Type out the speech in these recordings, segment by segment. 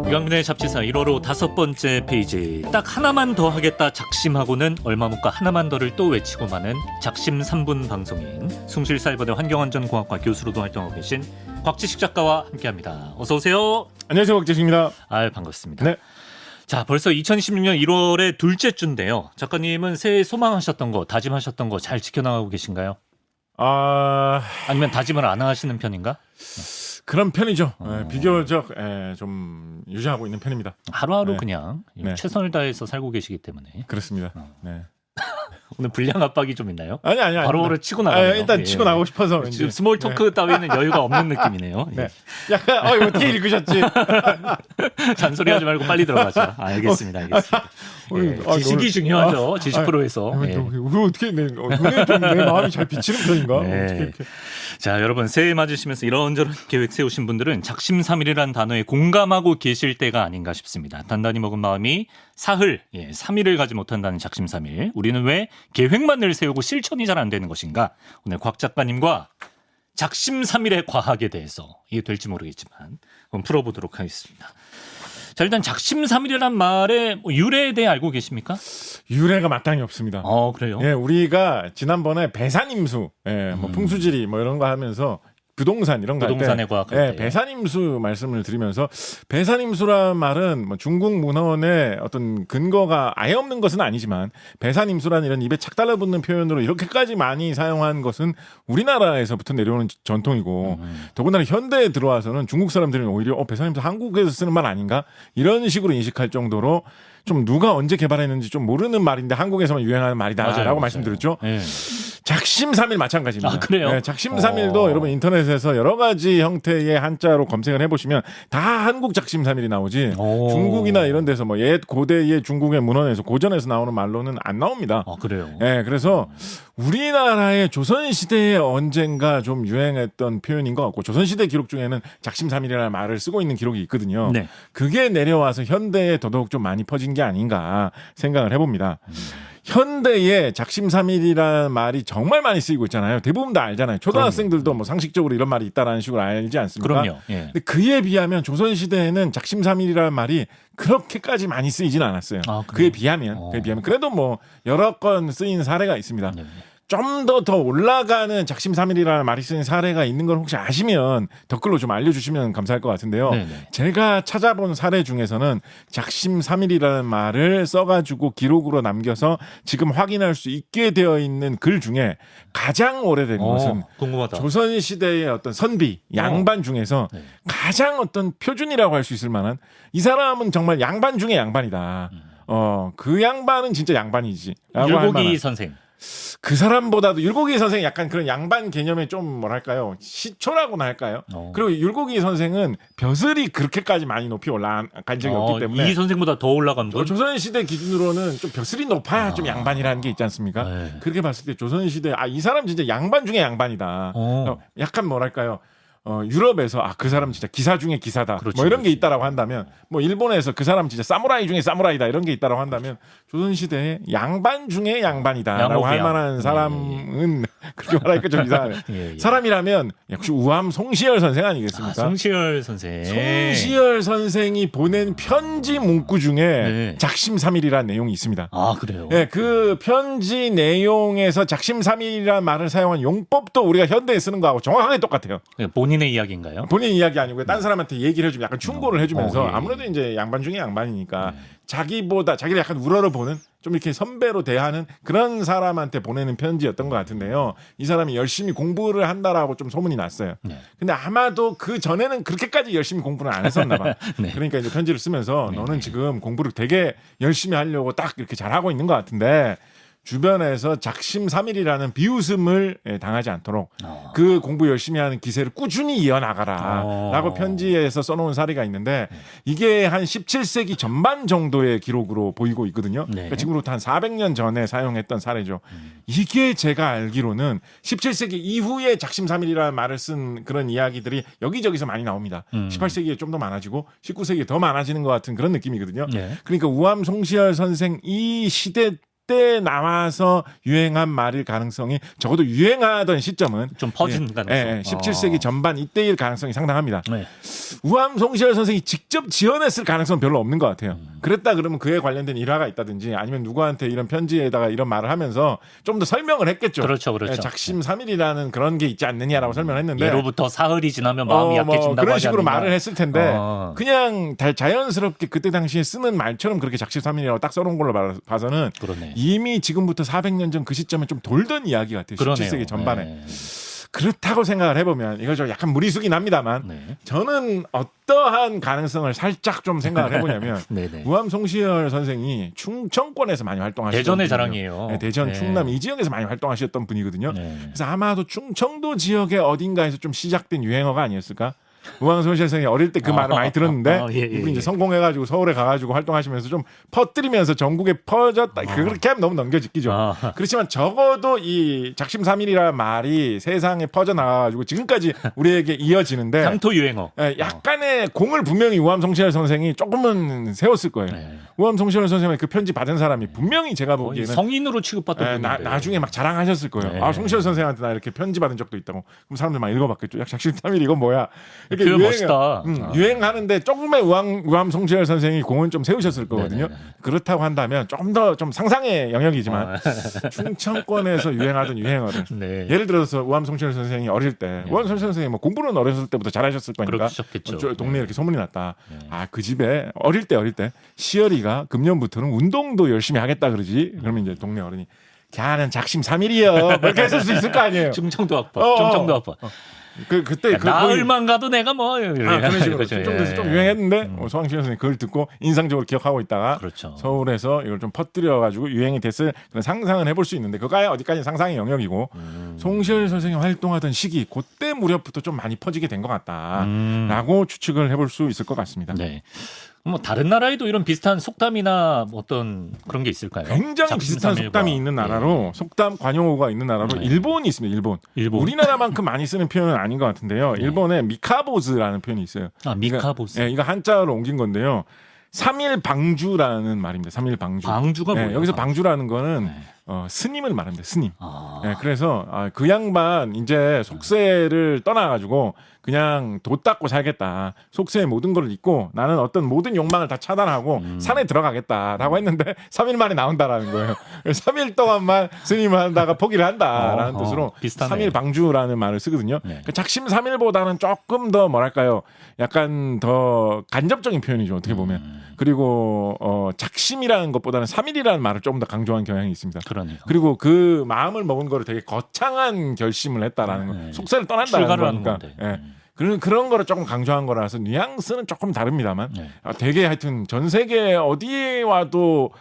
유강민의 잡지사 1월호 5번째 페이지. 딱 하나만 더 하겠다 작심하고는 얼마 못 가 하나만 더를 또 외치고 마는 작심 3분 방송인 숭실사이버대 환경안전공학과 교수로도 활동하고 계신 곽지식 작가와 함께합니다. 어서 오세요. 안녕하세요, 곽지식입니다. 반갑습니다. 네. 자, 벌써 2016년 1월의 둘째 주인데요. 작가님은 새해 소망하셨던 거, 다짐하셨던 거 잘 지켜나가고 계신가요? 아니면 다짐을 안 하시는 편인가? 그런 편이죠. 비교적 좀 유지하고 있는 편입니다. 하루하루 네. 그냥 네. 최선을 다해서 살고 계시기 때문에. 그렇습니다. 네. 오늘 불량 압박이 좀 있나요? 아니. 바로 치고 나가네요. 일단 치고 나가고 싶어서. 지금 스몰 토크 따위는 여유가 없는 느낌이네요. 네. 약간 이거 어떻게 읽으셨지? 잔소리하지 말고 빨리 들어가죠. 알겠습니다. 지식이 중요하죠. 지식 프로에서. 이거 어떻게 눈에 좀 내 마음이 잘 비치는 편인가? 네. 어떻게 이렇게. 자, 여러분 새해 맞으시면서 이런저런 계획 세우신 분들은 작심삼일이라는 단어에 공감하고 계실 때가 아닌가 싶습니다. 단단히 먹은 마음이 사흘, 3일을 가지 못한다는 작심삼일. 우리는 왜 계획만 늘 세우고 실천이 잘 안 되는 것인가? 오늘 곽 작가님과 작심삼일의 과학에 대해서 이게 될지 모르겠지만 한번 풀어보도록 하겠습니다. 자, 일단 작심삼일이란 말의 유래에 대해 알고 계십니까? 유래가 마땅히 없습니다. 그래요? 예, 우리가 지난번에 배산임수, 뭐 풍수지리 뭐 이런 거 하면서 부동산 이런 거 할 때 부동산의 과학 할 때. 배산임수 말씀을 드리면서 배산임수란 말은 뭐 중국 문헌에 어떤 근거가 아예 없는 것은 아니지만 배산임수란 이런 입에 착 달라붙는 표현으로 이렇게까지 많이 사용한 것은 우리나라에서부터 내려오는 전통이고 더군다나 현대에 들어와서는 중국 사람들은 오히려 배산임수 한국에서 쓰는 말 아닌가 이런 식으로 인식할 정도로 좀 누가 언제 개발했는지 좀 모르는 말인데 한국에서만 유행하는 말이다라고 맞아요. 말씀드렸죠. 네. 작심삼일 마찬가지입니다. 그래요? 네, 작심삼일도 여러분 인터넷에서 여러 가지 형태의 한자로 검색을 해보시면 다 한국 작심삼일이 나오지 중국이나 이런 데서 뭐 옛 고대의 중국의 문헌에서 고전에서 나오는 말로는 안 나옵니다. 그래요? 네, 그래서 우리나라의 조선시대에 언젠가 좀 유행했던 표현인 것 같고 조선시대 기록 중에는 작심삼일이라는 말을 쓰고 있는 기록이 있거든요. 네. 그게 내려와서 현대에 더더욱 좀 많이 퍼진 게 아닌가 생각을 해봅니다. 현대에 작심삼일이라는 말이 정말 많이 쓰이고 있잖아요. 대부분 다 알잖아요. 초등학생들도 뭐 상식적으로 이런 말이 있다라는 식으로 알지 않습니까? 그럼요. 예. 근데 그에 비하면 조선시대에는 작심삼일이라는 말이 그렇게까지 많이 쓰이진 않았어요. 그에 비하면 그래도 뭐 여러 건 쓰인 사례가 있습니다. 네. 좀 더 올라가는 작심삼일이라는 말이 쓰인 사례가 있는 걸 혹시 아시면 댓글로 좀 알려주시면 감사할 것 같은데요. 네네. 제가 찾아본 사례 중에서는 작심삼일이라는 말을 써가지고 기록으로 남겨서 지금 확인할 수 있게 되어 있는 글 중에 가장 오래된 것은 궁금하다. 조선시대의 어떤 선비, 양반 중에서 네. 가장 어떤 표준이라고 할 수 있을 만한 이 사람은 정말 양반 중에 양반이다. 그 양반은 진짜 양반이지. 율곡이 선생. 그 사람보다도 율곡이 선생이 약간 그런 양반 개념에 좀 뭐랄까요 시초라고나 할까요? 그리고 율곡이 선생은 벼슬이 그렇게까지 많이 높이 올라간 적이 없기 때문에 이 선생보다 더 올라간 분? 조선시대 기준으로는 좀 벼슬이 높아야 좀 양반이라는 게 있지 않습니까? 네. 그렇게 봤을 때 조선시대 이 사람 진짜 양반 중에 양반이다. 약간 뭐랄까요? 유럽에서 그 사람 진짜 기사 중에 기사다. 그렇지, 뭐 이런 게 그렇지. 있다라고 한다면 뭐 일본에서 그 사람 진짜 사무라이 중에 사무라이다 이런 게 있다라고 한다면 조선시대에 양반 중에 양반이다라고 할 만한 사람은 그렇게 말하니까 좀 이상하네. 사람이라면 역시 우암 송시열 선생 아니겠습니까? 송시열 선생. 송시열 선생이 보낸 편지 문구 중에 작심삼일이라는 내용이 있습니다. 그래요? 네, 그 편지 내용에서 작심삼일이라는 말을 사용한 용법도 우리가 현대에 쓰는 거하고 정확하게 똑같아요. 본인의 이야기인가요? 본인 이야기 아니고 딴 사람한테 얘기를 해주면 약간 충고를 해주면서 예. 아무래도 이제 양반 중에 양반이니까 자기를 약간 우러러 보는 좀 이렇게 선배로 대하는 그런 사람한테 보내는 편지였던 것 같은데요. 이 사람이 열심히 공부를 한다라고 좀 소문이 났어요. 근데 아마도 그 전에는 그렇게까지 열심히 공부를 안 했었나 봐. 그러니까 이제 편지를 쓰면서 너는 지금 공부를 되게 열심히 하려고 딱 이렇게 잘하고 있는 것 같은데 주변에서 작심삼일이라는 비웃음을 당하지 않도록 그 공부 열심히 하는 기세를 꾸준히 이어나가라 라고 편지에서 써놓은 사례가 있는데 이게 한 17세기 전반 정도의 기록으로 보이고 있거든요. 그러니까 지금으로부터 한 400년 전에 사용했던 사례죠. 이게 제가 알기로는 17세기 이후에 작심삼일이라는 말을 쓴 그런 이야기들이 여기저기서 많이 나옵니다. 18세기에 좀 더 많아지고 19세기에 더 많아지는 것 같은 그런 느낌이거든요. 그러니까 우암 송시열 선생 이 시대 이때 나와서 유행한 말일 가능성이 적어도 유행하던 시점은 좀 퍼진 가능성. 17세기 전반 이때일 가능성이 상당합니다. 네. 우암 송시열 선생이 직접 지어냈을 가능성은 별로 없는 것 같아요. 그랬다 그러면 그에 관련된 일화가 있다든지 아니면 누구한테 이런 편지에다가 이런 말을 하면서 좀 더 설명을 했겠죠. 그렇죠. 작심 3일이라는 그런 게 있지 않느냐라고 설명을 했는데 예로부터 사흘이 지나면 마음이 약해진다고 그런 하지 식으로 않느냐. 말을 했을 텐데 그냥 자연스럽게 그때 당시에 쓰는 말처럼 그렇게 작심 3일이라고 딱 써놓은 걸로 봐서는 그러네. 이미 지금부터 400년 전 그 시점에 좀 돌던 이야기 같아요. 그러네요. 17세기 전반에. 네. 그렇다고 생각을 해보면 이걸 좀 약간 무리수긴 합니다만 네. 저는 어떠한 가능성을 살짝 좀 생각을 해보냐면 네네. 우암 송시열 선생이 충청권에서 많이 활동하셨던 대전의 분이에요. 자랑이에요. 네, 대전, 네. 충남 이 지역에서 많이 활동하셨던 분이거든요. 네. 그래서 아마도 충청도 지역의 어딘가에서 좀 시작된 유행어가 아니었을까? 우암 송시열 선생이 어릴 때 그 말을 많이 들었는데 예, 이분이 이제 성공해가지고 서울에 가가지고 활동하시면서 좀 퍼뜨리면서 전국에 퍼졌다. 그렇게 하면 너무 넘겨짓기죠. 그렇지만 적어도 이 작심 3일이라는 말이 세상에 퍼져나가가지고 지금까지 우리에게 이어지는데 향토 유행어. 약간의 공을 분명히 우암 송시열 선생이 조금은 세웠을 거예요. 네. 우암 송시열 선생의 그 편지 받은 사람이 분명히 제가 거의 보기에는 성인으로 취급받던 분인데. 나중에 막 자랑하셨을 거예요. 네. 아, 송시열 선생한테 나 이렇게 편지 받은 적도 있다고. 그럼 사람들 막 읽어봤겠죠. 야, 작심 3일 이건 뭐야? 이렇게 표현 멋있다. 유행하는데 조금의 우암 송시열 선생이 공은 좀 세우셨을 거거든요. 네네. 그렇다고 한다면 좀 더 좀 상상의 영역이지만 충청권에서 유행하던 유행어를 네. 예를 들어서 우암 송시열 선생이 어릴 때 우암 송시열 선생이 뭐 공부는 어렸을 때부터 잘하셨을 거니까 그러셨겠죠. 동네에 이렇게 소문이 났다. 네. 아, 그 집에 어릴 때 시열이가 금년부터는 운동도 열심히 하겠다 그러지. 그러면 이제 동네 어른이 걔는 작심 3일이요. 그렇게 했을 수 있을 거 아니에요. 충청도 아빠. 충청도 아빠. 그때 나흘만 가도 내가 뭐 그런 식으로 그렇죠. 충청도에서 예. 좀 유행했는데 소왕시열 선생님 그걸 듣고 인상적으로 기억하고 있다가 그렇죠. 서울에서 이걸 좀 퍼뜨려가지고 유행이 됐을 그런 상상은 해볼 수 있는데 그거야 어디까지 상상의 영역이고 송시열 선생님 활동하던 시기 그때 무렵부터 좀 많이 퍼지게 된 것 같다라고 추측을 해볼 수 있을 것 같습니다. 네. 뭐 다른 나라에도 이런 비슷한 속담이나 어떤 그런 게 있을까요? 굉장히 비슷한 속담이 있는 나라로 속담 관용어가 있는 나라로 일본이 있습니다. 일본. 우리나라만큼 많이 쓰는 표현은 아닌 것 같은데요. 일본에 미카보즈라는 표현이 있어요. 아, 미카보즈. 이거 한자로 옮긴 건데요. 3일 방주라는 말입니다. 3일 방주. 방주가 뭐예요? 여기서 방주라는 거는 스님을 말합니다. 스님. 그래서 그 양반 이제 속세를 떠나가지고 그냥 도 닦고 살겠다. 속세의 모든 걸 잊고 나는 어떤 모든 욕망을 다 차단하고 산에 들어가겠다라고 했는데 3일 만에 나온다라는 거예요. 3일 동안만 스님을 한다가 포기를 한다라는 뜻으로 비슷하네. 3일 방주라는 말을 쓰거든요. 네. 작심 3일보다는 조금 더 뭐랄까요. 약간 더 간접적인 표현이죠. 어떻게 보면. 그리고 작심이라는 것보다는 3일이라는 말을 조금 더 강조한 경향이 있습니다. 그러네요. 그리고 그 마음을 먹은 거를 되게 거창한 결심을 했다라는 거. 속세를 떠난다는 출가를 하는 거니까. 건데. 그런 거를 조금 강조한 거라서 뉘앙스는 조금 다릅니다만 되게 하여튼 전 세계 어디에 와도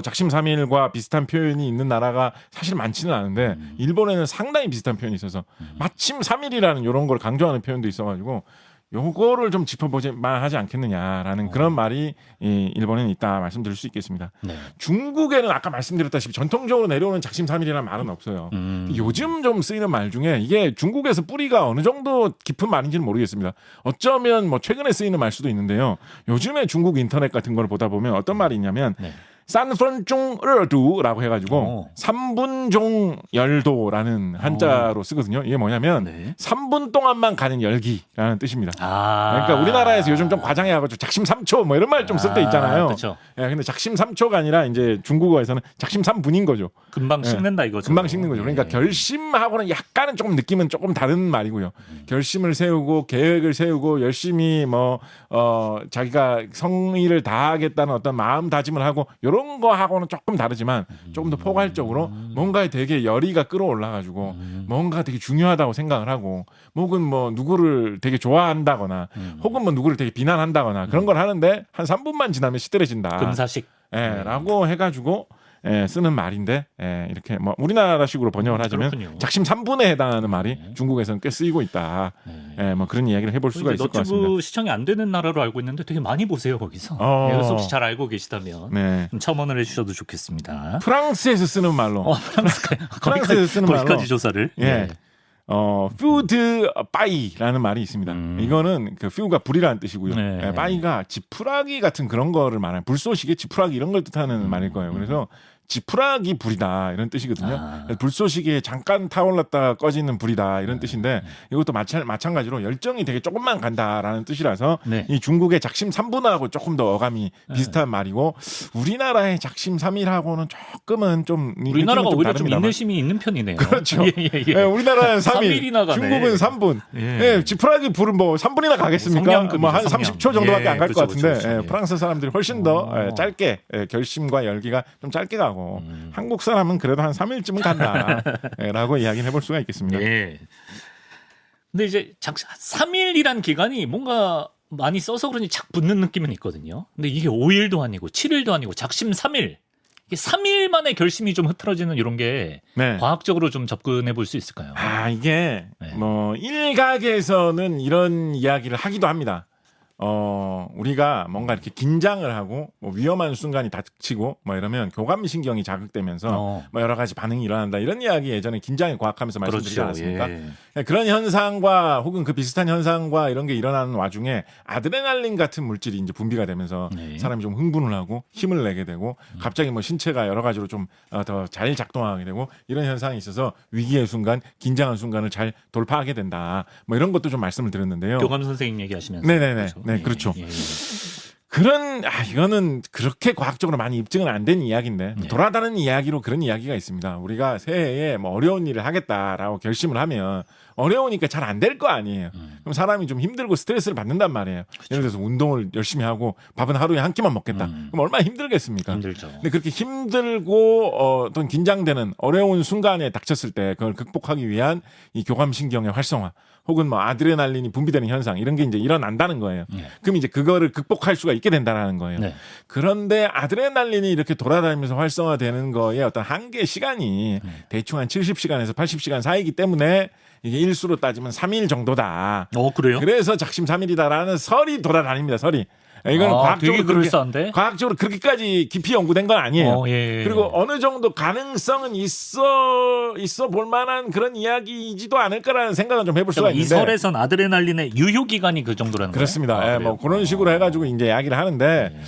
작심 3일과 비슷한 표현이 있는 나라가 사실 많지는 않은데 일본에는 상당히 비슷한 표현이 있어서 마침 3일이라는 이런 걸 강조하는 표현도 있어가지고 요거를 좀 짚어보지만 하지 않겠느냐라는 그런 말이 일본에는 있다 말씀드릴 수 있겠습니다. 네. 중국에는 아까 말씀드렸다시피 전통적으로 내려오는 작심 3일이라는 말은 없어요. 요즘 좀 쓰이는 말 중에 이게 중국에서 뿌리가 어느 정도 깊은 말인지는 모르겠습니다. 어쩌면 뭐 최근에 쓰이는 말 수도 있는데요. 요즘에 중국 인터넷 같은 걸 보다 보면 어떤 말이 있냐면 산펀종얼두라고 해가지고 3분종 열도라는 한자로 쓰거든요. 이게 뭐냐면 3분 동안만 가는 열기라는 뜻입니다. 그러니까 우리나라에서 요즘 좀 과장해가지고 작심 3초 뭐 이런 말 좀 쓸 때 있잖아요. 그렇죠. 근데 작심 3초가 아니라 이제 중국어에서는 작심 3분인 거죠. 금방 식는다 이거죠. 금방 식는 거죠. 그러니까 결심하고는 약간은 조금 느낌은 조금 다른 말이고요. 결심을 세우고 계획을 세우고 열심히 자기가 성의를 다하겠다는 어떤 마음다짐을 하고 이런 거 하고는 조금 다르지만 조금 더 포괄적으로 뭔가에 되게 열의가 끌어올라가지고 뭔가 되게 중요하다고 생각을 하고 혹은 뭐 누구를 되게 좋아한다거나 혹은 뭐 누구를 되게 비난한다거나 그런 걸 하는데 한 3분만 지나면 시들해진다. 금사식. 라고 해가지고 쓰는 말인데 이렇게 뭐 우리나라식으로 번역을 하자면 그렇군요. 작심 3분에 해당하는 말이 중국에서는 꽤 쓰이고 있다. 뭐 그런 이야기를 해볼 수가 있을 것 같습니다. 너튜브 시청이 안 되는 나라로 알고 있는데 되게 많이 보세요 거기서. 그래서 혹시 잘 알고 계시다면 첨언을 해주셔도 좋겠습니다. 프랑스에서 쓰는 말로. 프랑스에서 쓰는 말로. 거기까지 조사를. 푸드 빠이라는 말이 있습니다. 이거는 그 퓨가 불이라는 뜻이고요. 빠이가 지푸라기 같은 그런 거를 말하는 불쏘시개 지푸라기 이런 걸 뜻하는 말일 거예요. 그래서 지푸라기 불이다 이런 뜻이거든요. 아. 불쏘시개에 잠깐 타올랐다 꺼지는 불이다 이런 뜻인데 이것도 마찬가지로 열정이 되게 조금만 간다라는 뜻이라서 네. 이 중국의 작심 3분하고 조금 더 어감이 비슷한 말이고 우리나라의 작심 3일하고는 조금은 좀 우리나라가 느낌은 좀 오히려 좀 다릅니다만. 인내심이 있는 편이네요. 그렇죠. 예. 예, 우리나라는 3일, 3일이나 가네. 중국은 3분. 예. 예, 지푸라기 불은 뭐 3분이나 가겠습니까? 성냥급이죠, 뭐 한 성냥. 30초 정도밖에 예, 안 갈 것 그렇죠, 같은데 그렇죠. 예, 예. 프랑스 사람들이 훨씬 더 짧게 결심과 열기가 좀 짧게 가고 한국 사람은 그래도 한 3일쯤은 간다라고 이야기를 해볼 수가 있겠습니다. 예. 근데 이제 3일이란 기간이 뭔가 많이 써서 그런지 착 붙는 느낌은 있거든요. 근데 이게 5일도 아니고 7일도 아니고 작심 3일. 이게 3일 만에 결심이 좀 흐트러지는 이런 게 네. 과학적으로 좀 접근해 볼 수 있을까요? 아, 이게 네. 뭐 일각에서는 이런 이야기를 하기도 합니다. 우리가 뭔가 이렇게 긴장을 하고 뭐 위험한 순간이 닥치고 뭐 이러면 교감신경이 자극되면서 뭐 여러 가지 반응이 일어난다. 이런 이야기 예전에 긴장의 과학하면서 말씀드리지 그렇죠. 않았습니까? 예. 그런 현상과 혹은 그 비슷한 현상과 이런 게 일어나는 와중에 아드레날린 같은 물질이 이제 분비가 되면서 네. 사람이 좀 흥분을 하고 힘을 내게 되고 갑자기 뭐 신체가 여러 가지로 좀 더 잘 작동하게 되고 이런 현상이 있어서 위기의 순간, 긴장한 순간을 잘 돌파하게 된다. 뭐 이런 것도 좀 말씀을 드렸는데요. 교감 선생님 얘기하시면서. 네네네. 네, 그렇죠. 예. 이거는 그렇게 과학적으로 많이 입증은 안 된 이야기인데 네. 돌아다니는 이야기로 그런 이야기가 있습니다. 우리가 새해에 뭐 어려운 일을 하겠다라고 결심을 하면 어려우니까 잘 안 될 거 아니에요. 그럼 사람이 좀 힘들고 스트레스를 받는단 말이에요. 예를 들어서 운동을 열심히 하고 밥은 하루에 한 끼만 먹겠다. 그럼 얼마나 힘들겠습니까? 힘들죠. 근데 그렇게 힘들고 어떤 긴장되는 어려운 순간에 닥쳤을 때 그걸 극복하기 위한 이 교감신경의 활성화 혹은 뭐 아드레날린이 분비되는 현상 이런 게 이제 일어난다는 거예요. 네. 그럼 이제 그거를 극복할 수가 있게 된다는 거예요. 네. 그런데 아드레날린이 이렇게 돌아다니면서 활성화되는 거에 어떤 한계 시간이 대충 한 70시간에서 80시간 사이기 때문에 이게 일수로 따지면 3일 정도다. 그래요? 그래서 작심 3일이다라는 설이 돌아다닙니다. 되게 그럴싸한데? 과학적으로 그렇게까지 깊이 연구된 건 아니에요. 예. 그리고 어느 정도 가능성은 있어 볼 만한 그런 이야기이지도 않을까라는 생각은 좀 해볼 수가 이 있는데. 설에선 아드레날린의 유효 기간이 그 정도라는 그렇습니다. 거예요? 예, 뭐 그런 식으로 해가지고 이제 이야기를 하는데.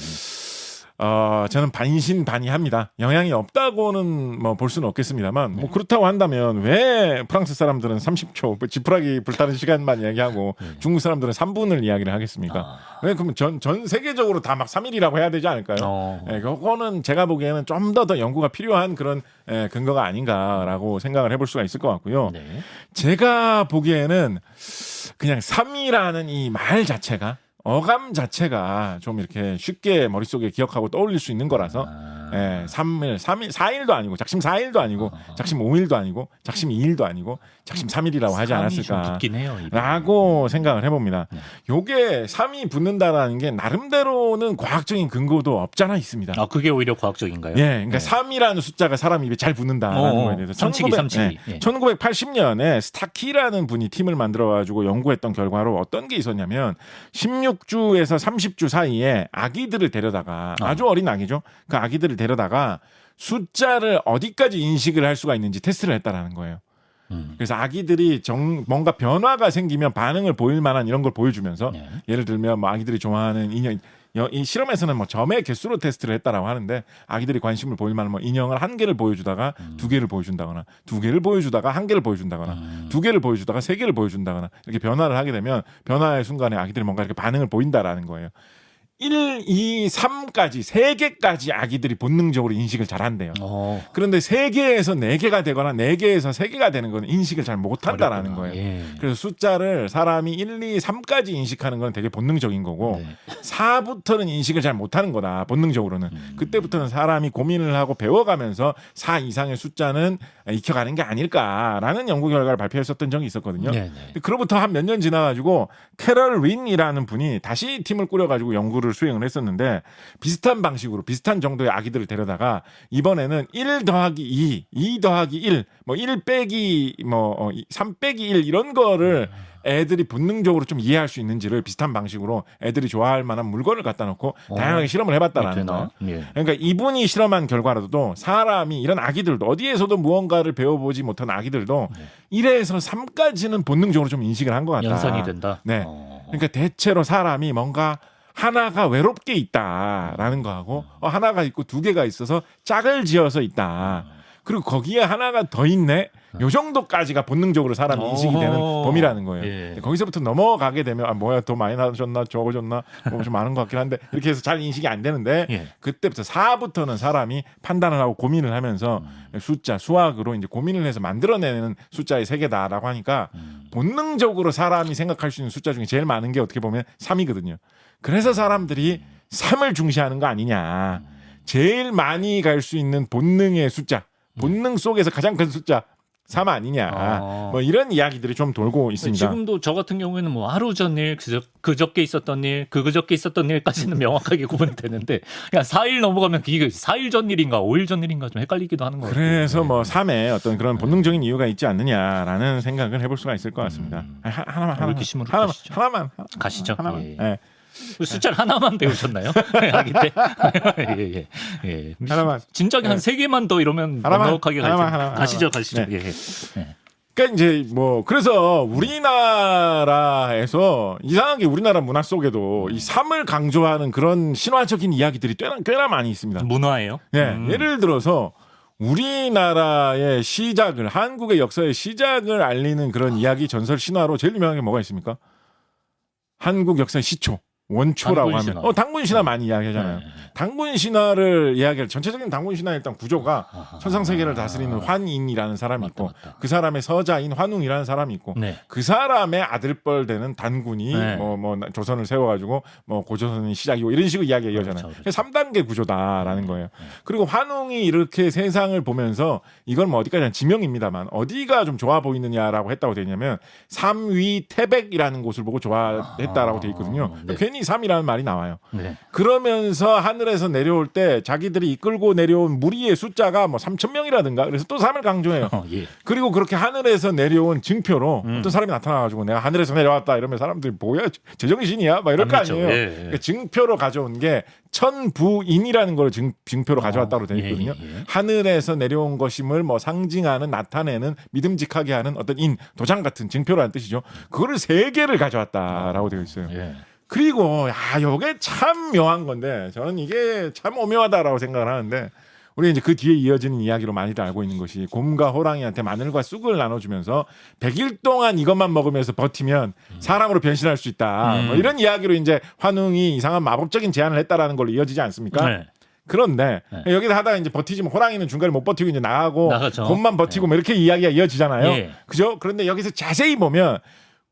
저는 반신반의합니다. 영향이 없다고는 뭐 볼 수는 없겠습니다만 뭐 그렇다고 한다면 왜 프랑스 사람들은 30초 지푸라기 불타는 시간만 이야기하고 중국 사람들은 3분을 이야기를 하겠습니까? 왜 그러면 전 세계적으로 다 막 3일이라고 해야 되지 않을까요? 그거는 제가 보기에는 좀 더 연구가 필요한 그런 근거가 아닌가라고 생각을 해볼 수가 있을 것 같고요. 네. 제가 보기에는 그냥 3이라는 이 말 자체가 어감 자체가 좀 이렇게 쉽게 머릿속에 기억하고 떠올릴 수 있는 거라서 3일, 4일도 아니고 작심 4일도 아니고 작심 5일도 아니고 작심 2일도 아니고 작심 3일이라고 하지 않았을까 라고 생각을 해봅니다. 요게 3이 붙는다라는 게 나름대로는 과학적인 근거도 없잖아 있습니다. 그게 오히려 과학적인가요? 예, 그러니까 3이라는 숫자가 사람 입에 잘 붙는다라는 거에 대해서 1980년에 스타키라는 분이 팀을 만들어가지고 연구했던 결과로 어떤 게 있었냐면 16주에서 30주 사이에 아기들을 데려다가 아주 어린 아기죠. 그 아기들을 데려다가 숫자를 어디까지 인식을 할 수가 있는지 테스트를 했다라는 거예요. 그래서 아기들이 뭔가 변화가 생기면 반응을 보일 만한 이런 걸 보여주면서 예를 들면 뭐 아기들이 좋아하는 인형 이 실험에서는 뭐 점의 개수로 테스트를 했다라고 하는데 아기들이 관심을 보일 만한 뭐 인형을 1개를 보여주다가 2개를 보여준다거나 2개를 보여주다가 1개를 보여준다거나 2개를 보여주다가 3개를 보여준다거나 이렇게 변화를 하게 되면 변화의 순간에 아기들이 뭔가 이렇게 반응을 보인다라는 거예요. 1, 2, 3까지 3개까지 아기들이 본능적으로 인식을 잘한대요. 그런데 3개에서 4개가 되거나 4개에서 3개가 되는 건 인식을 잘 못한다라는 거예요. 예. 그래서 숫자를 사람이 1, 2, 3까지 인식하는 건 되게 본능적인 거고 4부터는 인식을 잘 못하는 거다. 본능적으로는. 그때부터는 사람이 고민을 하고 배워가면서 4 이상의 숫자는 익혀가는 게 아닐까라는 연구 결과를 발표했었던 적이 있었거든요. 그로부터 한 몇 년 지나가지고 캐럴 윈이라는 분이 다시 팀을 꾸려가지고 연구를 수행을 했었는데 비슷한 방식으로 비슷한 정도의 아기들을 데려다가 이번에는 1 더하기 2, 2 더하기 1, 뭐 1 빼기 3 빼기 1 이런 거를 애들이 본능적으로 좀 이해할 수 있는지를 비슷한 방식으로 애들이 좋아할 만한 물건을 갖다 놓고 다양하게 실험을 해봤다라는 거. 그러니까 이분이 실험한 결과로도 사람이 이런 아기들도 어디에서도 무언가를 배워보지 못한 아기들도 1에서 3까지는 본능적으로 좀 인식을 한 것 같다. 연산이 된다. 네. 그러니까 대체로 사람이 뭔가 하나가 외롭게 있다라는 거하고 하나가 있고 두 개가 있어서 짝을 지어서 있다. 그리고 거기에 하나가 더 있네. 요 정도까지가 본능적으로 사람이 인식이 되는 범위라는 거예요. 예. 거기서부터 넘어가게 되면 아 뭐야 더 많이 나줬나 적어줬나 뭐 좀 많은 것 같긴 한데 이렇게 해서 잘 인식이 안 되는데 예. 그때부터 4부터는 사람이 판단을 하고 고민을 하면서 숫자 수학으로 이제 고민을 해서 만들어내는 숫자의 세계다라고 하니까 본능적으로 사람이 생각할 수 있는 숫자 중에 제일 많은 게 어떻게 보면 3이거든요. 그래서 사람들이 3을 중시하는 거 아니냐. 제일 많이 갈 수 있는 본능의 숫자, 본능 속에서 가장 큰 숫자 3 아니냐. 뭐 이런 이야기들이 좀 돌고 있습니다. 지금도 저 같은 경우에는 뭐 하루 전일, 그저께 있었던 일, 그저께 있었던 일까지는 명확하게 구분이 되는데 그냥 4일 넘어가면 이게 4일 전 일인가 5일 전 일인가 좀 헷갈리기도 하는 것 같아요. 그래서 뭐 3에 어떤 그런 본능적인 이유가 있지 않느냐라는 생각을 해볼 수가 있을 것 같습니다. 하나만 가시죠. 하나만. 예. 예. 숫자를 하나만 배우셨나요? 아기 때. 예, 예. 하나만. 진작에 한 3개만 더 이러면 넉넉하게 가시죠. 가시죠. 네. 예. 예. 그러니까 이제 뭐 그래서 우리나라에서 이상하게 우리나라 문화 속에도 이 3을 강조하는 그런 신화적인 이야기들이 꽤나 많이 있습니다. 문화예요? 네, 예를 들어서 우리나라의 시작을 한국의 역사의 시작을 알리는 그런 이야기 전설 신화로 제일 유명한 게 뭐가 있습니까? 한국 역사의 시초. 원초라고 당군 하면 신화. 당군 신화 많이 이야기하잖아요. 네. 당군 신화를 이야기할 전체적인 당군 신화의 일단 구조가 천상세계를 다스리는 환인이라는 사람이 있고 맞다. 그 사람의 서자인 환웅이라는 사람이 있고 네. 그 사람의 아들뻘 되는 단군이 네. 뭐 조선을 세워가지고 뭐 고조선이 시작이고 이런 식으로 이야기가 이어잖아요. 그렇죠. 3단계 구조다라는 거예요. 그리고 환웅이 이렇게 세상을 보면서 이건 뭐 어디까지나 지명입니다만 어디가 좀 좋아 보이느냐라고 했다고 되냐면 삼위 태백이라는 곳을 보고 좋아했다라고 돼 있거든요. 네. 괜히 3이라는 말이 나와요. 네. 그러면서 하늘에서 내려올 때 자기들이 이끌고 내려온 무리의 숫자가 뭐 3,000명이라든가 그래서 또 3을 강조해요. 예. 그리고 그렇게 하늘에서 내려온 증표로 어떤 사람이 나타나가지고 내가 하늘에서 내려왔다 이러면 사람들이 뭐야 제정신이야 막 이럴 거 그렇죠. 아니에요. 예, 예. 그러니까 증표로 가져온 게 천부인이라는 걸 증표로 가져왔다고 되어 있거든요. 예. 하늘에서 내려온 것임을 뭐 상징하는 나타내는 믿음직하게 하는 어떤 도장 같은 증표라는 뜻이죠. 그거를 3개를 가져왔다라고 되어 있어요. 예. 그리고 요게 참 묘한 건데 저는 이게 참 오묘하다라고 생각을 하는데 우리 이제 그 뒤에 이어지는 이야기로 많이들 알고 있는 것이 곰과 호랑이한테 마늘과 쑥을 나눠주면서 100일 동안 이것만 먹으면서 버티면 사람으로 변신할 수 있다. 뭐 이런 이야기로 이제 환웅이 이상한 마법적인 제안을 했다라는 걸로 이어지지 않습니까? 네. 그런데 여기서 하다가 이제 버티지만 호랑이는 중간에 못 버티고 이제 나가고 곰만 버티고 뭐 이렇게 이야기가 이어지잖아요. 예. 그죠? 그런데 여기서 자세히 보면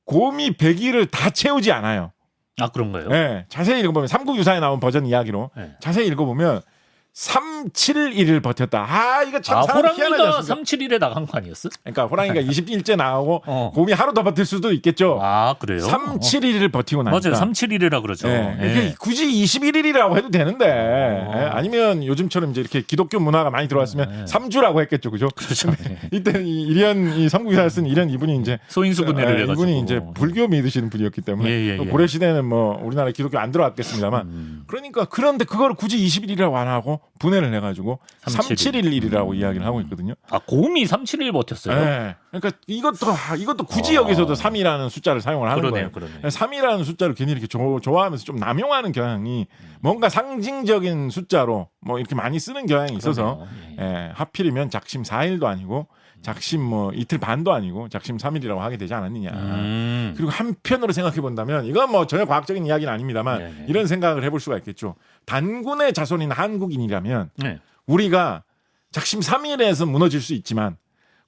곰이 100일을 다 채우지 않아요. 아 그런가요? 네, 자세히 읽어보면 삼국유사에 나온 버전 이야기로 네. 자세히 읽어보면 3-7일을 버텼다. 이거 참 사람 희한하지 호랑이가 않습니까? 3-7일에 나간 거 아니었어? 그러니까 호랑이가 20일째 나오고 곰이 하루 더 버틸 수도 있겠죠. 아 그래요? 3-7일을 버티고 나니까. 맞아요. 3-7일이라 그러죠. 네. 예. 이게 굳이 21일이라고 해도 되는데 아니면 요즘처럼 이제 이렇게 기독교 문화가 많이 들어왔으면 3주라고 했겠죠, 그죠? 그렇죠. 이때 이 삼국유사를 쓴 이런 이분이 이제 소인수분해를 해가지고 이분이 이제 불교 믿으시는 분이었기 때문에 예. 고려 시대는 뭐 우리나라 기독교 안 들어왔겠습니다만 그러니까 그런데 그걸 굳이 20일이라고 안 하고 분해를 해가지고 3-7일이라고 이야기를 하고 있거든요. 아 곰이 3-7일 버텼어요? 네. 그러니까 이것도 굳이 여기서도 3이라는 숫자를 사용을 하는 거예요. 그러네요. 3이라는 숫자를 괜히 이렇게 좋아하면서 좀 남용하는 경향이 뭔가 상징적인 숫자로 뭐 이렇게 많이 쓰는 경향이 있어서 하필이면 작심 4일도 아니고 작심 뭐 이틀 반도 아니고 작심 3일이라고 하게 되지 않았느냐. 그리고 한편으로 생각해 본다면 이건 뭐 전혀 과학적인 이야기는 아닙니다만 이런 생각을 해볼 수가 있겠죠. 단군의 자손인 한국인이라면 우리가 작심 3일에서 무너질 수 있지만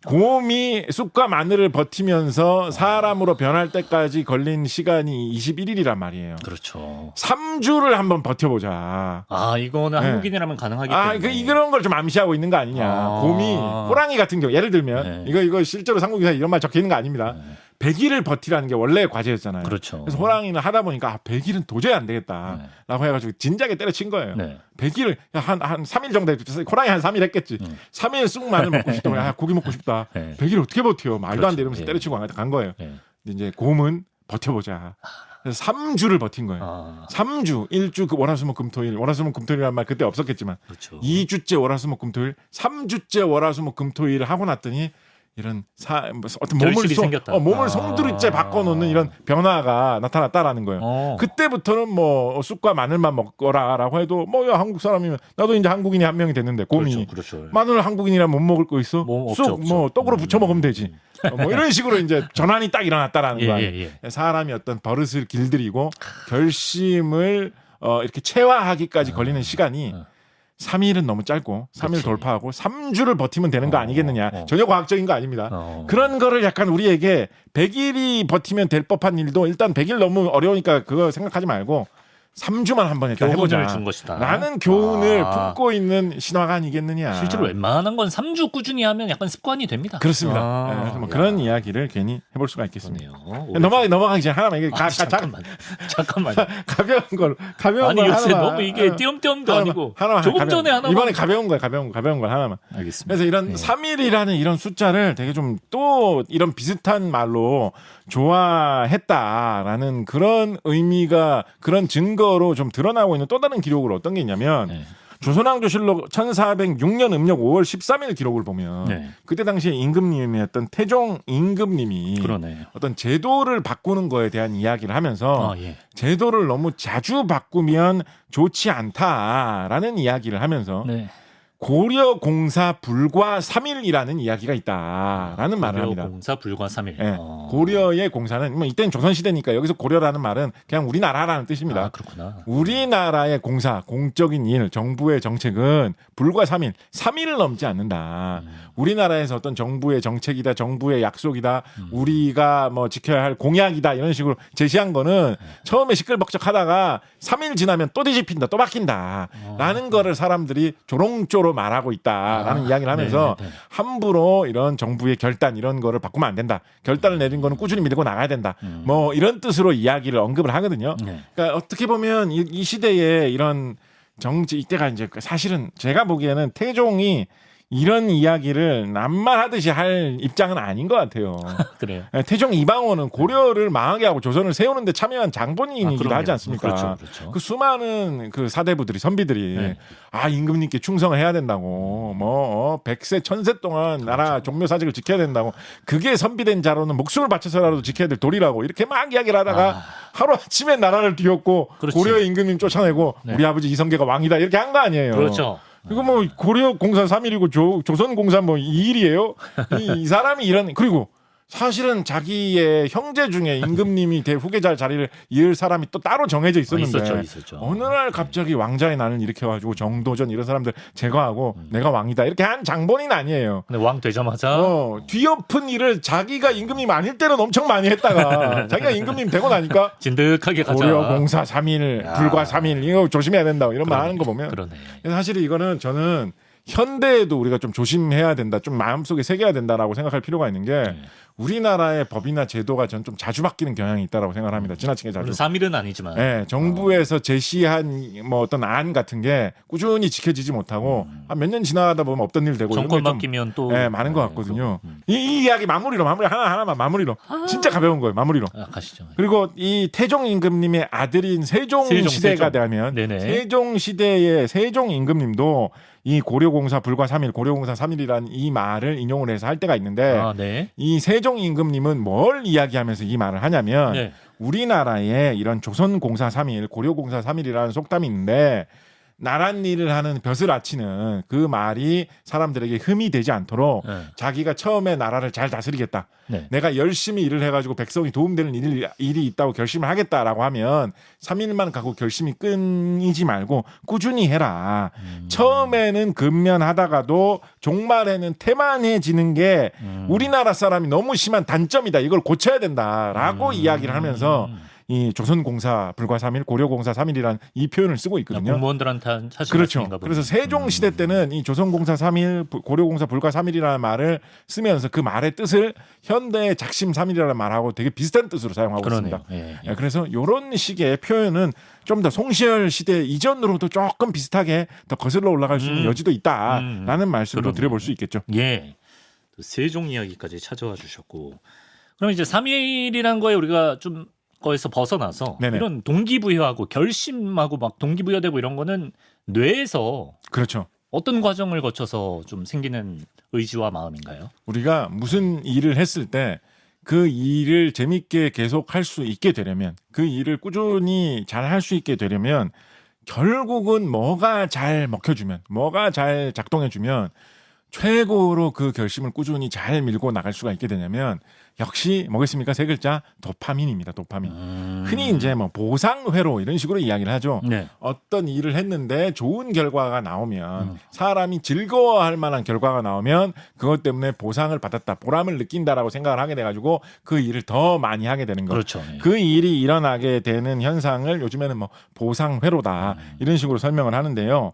곰이 쑥과 마늘을 버티면서 사람으로 변할 때까지 걸린 시간이 21일이란 말이에요. 그렇죠. 3주를 한번 버텨보자. 이거는 한국인이라면 가능하기 때문에. 이런 걸 좀 암시하고 있는 거 아니냐. 곰이 호랑이 같은 경우 예를 들면 이거 실제로 삼국유사에 이런 말 적혀 있는 거 아닙니다. 100일을 버티라는 게 원래의 과제였잖아요. 그렇죠. 그래서 호랑이는 하다 보니까 100일은 도저히 안 되겠다라고 해가지고 진작에 때려친 거예요. 100일을 한 3일 정도 했죠. 호랑이 한 3일 했겠지. 3일 쑥 마늘 먹고 싶다. 고기 먹고 싶다. 100일 어떻게 버텨? 말도 안 돼 이러면서 때려치고 간 거예요. 근데 이제 곰은 버텨보자. 그래서 3주를 버틴 거예요. 3주, 1주 그 월화수목금토일, 월화수목금토일이라는 말 그때 없었겠지만 그렇죠. 2주째 월화수목금토일, 3주째 월화수목금토일 하고 났더니 이런 어떤 몸을 결실이 생겼다. 몸을 송두리째 바꿔놓는 이런 변화가 나타났다라는 거예요. 그때부터는 뭐 쑥과 마늘만 먹거라라고 해도 야 한국 사람이면 나도 이제 한국인이 한 명이 됐는데 곰이 그렇죠. 마늘 한국인이라 못 먹을 거 있어? 쑥 뭐 떡으로 부쳐 먹으면 되지. 뭐 이런 식으로 이제 전환이 딱 일어났다라는 거예요. 사람이 어떤 버릇을 길들이고 결심을 이렇게 체화하기까지 걸리는 시간이 3일은 너무 짧고 3일 돌파하고 3주를 버티면 되는 거 아니겠느냐. 전혀 과학적인 거 아닙니다. 그런 거를 약간 우리에게 100일이 버티면 될 법한 일도 일단 100일 너무 어려우니까 그거 생각하지 말고 3주만 한번 일단 해보자. 준 것이다. 라는 교훈을 품고 있는 신화가 아니겠느냐. 실제로 웬만한 건 3주 꾸준히 하면 약간 습관이 됩니다. 그렇습니다. 네, 그래서 뭐 그런 이야기를 괜히 해볼 수가 있겠습니다. 그러네요. 넘어가기 전에 하나만 이게 잠깐만. 가벼운 걸 아니 요새 하나만. 너무 이게 띄엄띄엄도 아니고 하나만 조금 전에 하나만 이번에 가벼운 걸 하나만. 알겠습니다. 그래서 이런 3일이라는 이런 숫자를 되게 좀 또 이런 비슷한 말로 좋아했다라는 그런 의미가 그런 증거로 좀 드러나고 있는 또 다른 기록으로 어떤 게 있냐면 조선왕조실록 1406년 음력 5월 13일 기록을 보면 그때 당시에 임금님이었던 태종 임금님이 어떤 제도를 바꾸는 거에 대한 이야기를 하면서 제도를 너무 자주 바꾸면 좋지 않다라는 이야기를 하면서 고려 공사 불과 3일이라는 이야기가 있다라는 말을 합니다. 고려 공사 불과 3일. 고려의 공사는 뭐 이때는 조선 시대니까 여기서 고려라는 말은 그냥 우리나라라는 뜻입니다. 그렇구나. 우리나라의 공사, 공적인 일, 정부의 정책은 불과 3일, 3일을 넘지 않는다. 우리나라에서 어떤 정부의 정책이다, 정부의 약속이다, 우리가 뭐 지켜야 할 공약이다 이런 식으로 제시한 거는 처음에 시끌벅적하다가 3일 지나면 또 뒤집힌다, 또 바뀐다. 라는 거를 사람들이 조롱조로 말하고 있다라는 이야기를 하면서 함부로 이런 정부의 결단 이런 거를 바꾸면 안 된다. 결단을 내린 거는 꾸준히 밀고 나가야 된다. 뭐 이런 뜻으로 이야기를 언급을 하거든요. 그러니까 어떻게 보면 이 시대에 이런 정치 이때가 이제 사실은 제가 보기에는 태종이 이런 이야기를 남말하듯이 할 입장은 아닌 것 같아요. 그래요. 태종 이방원은 고려를 망하게 하고 조선을 세우는데 참여한 장본인이기도 하지 않습니까? 그렇죠. 그 수많은 그 사대부들이 선비들이 임금님께 충성을 해야 된다고 뭐 100세 1000세 동안 나라 종묘 사직을 지켜야 된다고 그게 선비된 자로는 목숨을 바쳐서라도 지켜야 될 도리라고 이렇게 막 이야기를 하다가 하루아침에 나라를 뒤엎고 고려의 임금님 쫓아내고 우리 아버지 이성계가 왕이다 이렇게 한 거 아니에요. 그렇죠. 이거 뭐 고려 공사 3일이고 조선 공사 뭐 2일이에요. 이 사람이 그리고 사실은 자기의 형제 중에 임금님이 후계자 자리를 이을 사람이 또 따로 정해져 있었는데 있었죠. 어느 날 갑자기 왕자의 난을 일으켜가지고 정도전 이런 사람들 제거하고 내가 왕이다 이렇게 한 장본인 아니에요. 근데 왕 되자마자 뒤엎은 일을 자기가 임금님 아닐 때는 엄청 많이 했다가 자기가 임금님 되고 나니까 진득하게 가자. 고려 공사 3일 불과 3일 이거 조심해야 된다 이런 말 하는 거 보면 사실 이거는 저는 현대에도 우리가 좀 조심해야 된다, 좀 마음속에 새겨야 된다라고 생각할 필요가 있는 게 우리나라의 법이나 제도가 전 좀 자주 바뀌는 경향이 있다라고 생각을 합니다. 지나치게 자주. 3일은 아니지만. 네, 정부에서 제시한 뭐 어떤 안 같은 게 꾸준히 지켜지지 못하고 몇 년 지나다 보면 없던 일 되고 정권 바뀌면 또 많은 것 같거든요. 이 이야기 마무리로 하나만 마무리로 진짜 가벼운 거예요. 마무리로. 가시죠. 그리고 이 태종 임금님의 아들인 세종 시대가 되면 세종 시대의 세종 임금님도 이 고려공사 불과 3일, 고려공사 3일이라는 이 말을 인용을 해서 할 때가 있는데 이 세종 임금님은 뭘 이야기하면서 이 말을 하냐면 우리나라에 이런 조선공사 3일, 고려공사 3일이라는 속담이 있는데 나란 일을 하는 벼슬 아치는 그 말이 사람들에게 흠이 되지 않도록 자기가 처음에 나라를 잘 다스리겠다. 내가 열심히 일을 해가지고 백성이 도움되는 일이 있다고 결심을 하겠다라고 하면 3일만 가고 결심이 끊이지 말고 꾸준히 해라. 처음에는 근면하다가도 종말에는 태만해지는 게 우리나라 사람이 너무 심한 단점이다. 이걸 고쳐야 된다라고 이야기를 하면서 이 조선공사 불과 3일, 고려공사 3일이라는 이 표현을 쓰고 있거든요. 공무원들한테 사실 그렇죠. 그래서 세종 시대 때는 이 조선공사 3일, 고려공사 불과 3일이라는 말을 쓰면서 그 말의 뜻을 현대의 작심 3일이라는 말하고 되게 비슷한 뜻으로 사용하고 있습니다. 그래서 이런 식의 표현은 좀 더 송시열 시대 이전으로도 조금 비슷하게 더 거슬러 올라갈 수 있는 여지도 있다라는 말씀도 드려볼 수 있겠죠. 또 세종 이야기까지 찾아와 주셨고, 그럼 이제 3일이란 거에 우리가 좀 거에서 벗어나서 이런 동기부여하고 결심하고 막 동기부여되고 이런 거는 뇌에서 그렇죠. 어떤 과정을 거쳐서 좀 생기는 의지와 마음인가요? 우리가 무슨 일을 했을 때 그 일을 재밌게 계속 할 수 있게 되려면 그 일을 꾸준히 잘 할 수 있게 되려면 결국은 뭐가 잘 먹혀주면 뭐가 잘 작동해주면 최고로 그 결심을 꾸준히 잘 밀고 나갈 수가 있게 되냐면 역시 뭐겠습니까? 세 글자 도파민입니다. 도파민. 흔히 이제 뭐 보상회로 이런 식으로 이야기를 하죠. 네. 어떤 일을 했는데 좋은 결과가 나오면 사람이 즐거워할 만한 결과가 나오면 그것 때문에 보상을 받았다, 보람을 느낀다라고 생각을 하게 돼가지고 그 일을 더 많이 하게 되는 거죠. 그렇죠. 네. 그 일이 일어나게 되는 현상을 요즘에는 뭐 보상회로다 이런 식으로 설명을 하는데요.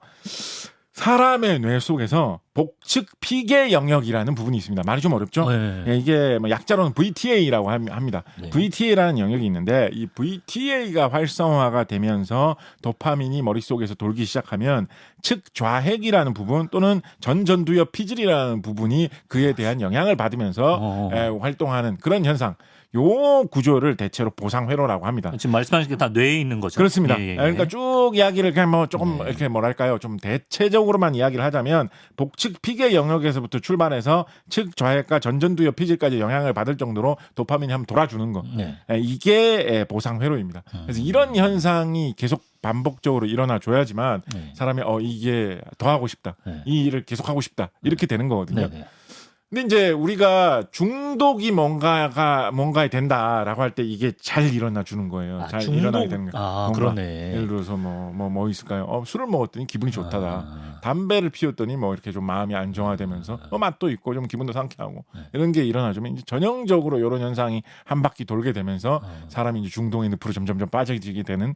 사람의 뇌 속에서 복측 피계 영역이라는 부분이 있습니다. 말이 좀 어렵죠? 네. 예, 이게 뭐 약자로는 VTA라고 합니다. 네. VTA라는 영역이 있는데 이 VTA가 활성화가 되면서 도파민이 머릿속에서 돌기 시작하면 측좌핵이라는 부분 또는 전전두엽 피질이라는 부분이 그에 대한 영향을 받으면서 활동하는 그런 현상. 요 구조를 대체로 보상회로라고 합니다. 지금 말씀하신 게 다 뇌에 있는 거죠. 그렇습니다. 예, 예, 예. 그러니까 쭉 이야기를 그냥 뭐 조금 네. 이렇게 뭐랄까요, 좀 대체적으로만 이야기를 하자면 복측 피계 영역에서부터 출발해서 측좌핵과 전전두엽 피질까지 영향을 받을 정도로 도파민이 한번 돌아주는 거. 네. 이게 보상회로입니다. 그래서 이런 현상이 계속 반복적으로 일어나 줘야지만 네. 사람이 이게 더 하고 싶다, 네. 이 일을 계속 하고 싶다 이렇게 되는 거거든요. 네. 네. 근데 이제 우리가 중독이 뭔가에 된다라고 할 때 이게 잘 일어나 주는 거예요. 잘 일어나게 되는 거예요. 뭔가 그러네. 예를 들어서 뭐 있을까요? 술을 먹었더니 기분이 좋다다. 담배를 피웠더니 뭐 이렇게 좀 마음이 안정화되면서 맛도 있고 좀 기분도 상쾌하고 이런 게 일어나주면 이제 전형적으로 이런 현상이 한 바퀴 돌게 되면서 사람이 이제 중독의 늪으로 점점점 빠져지게 되는.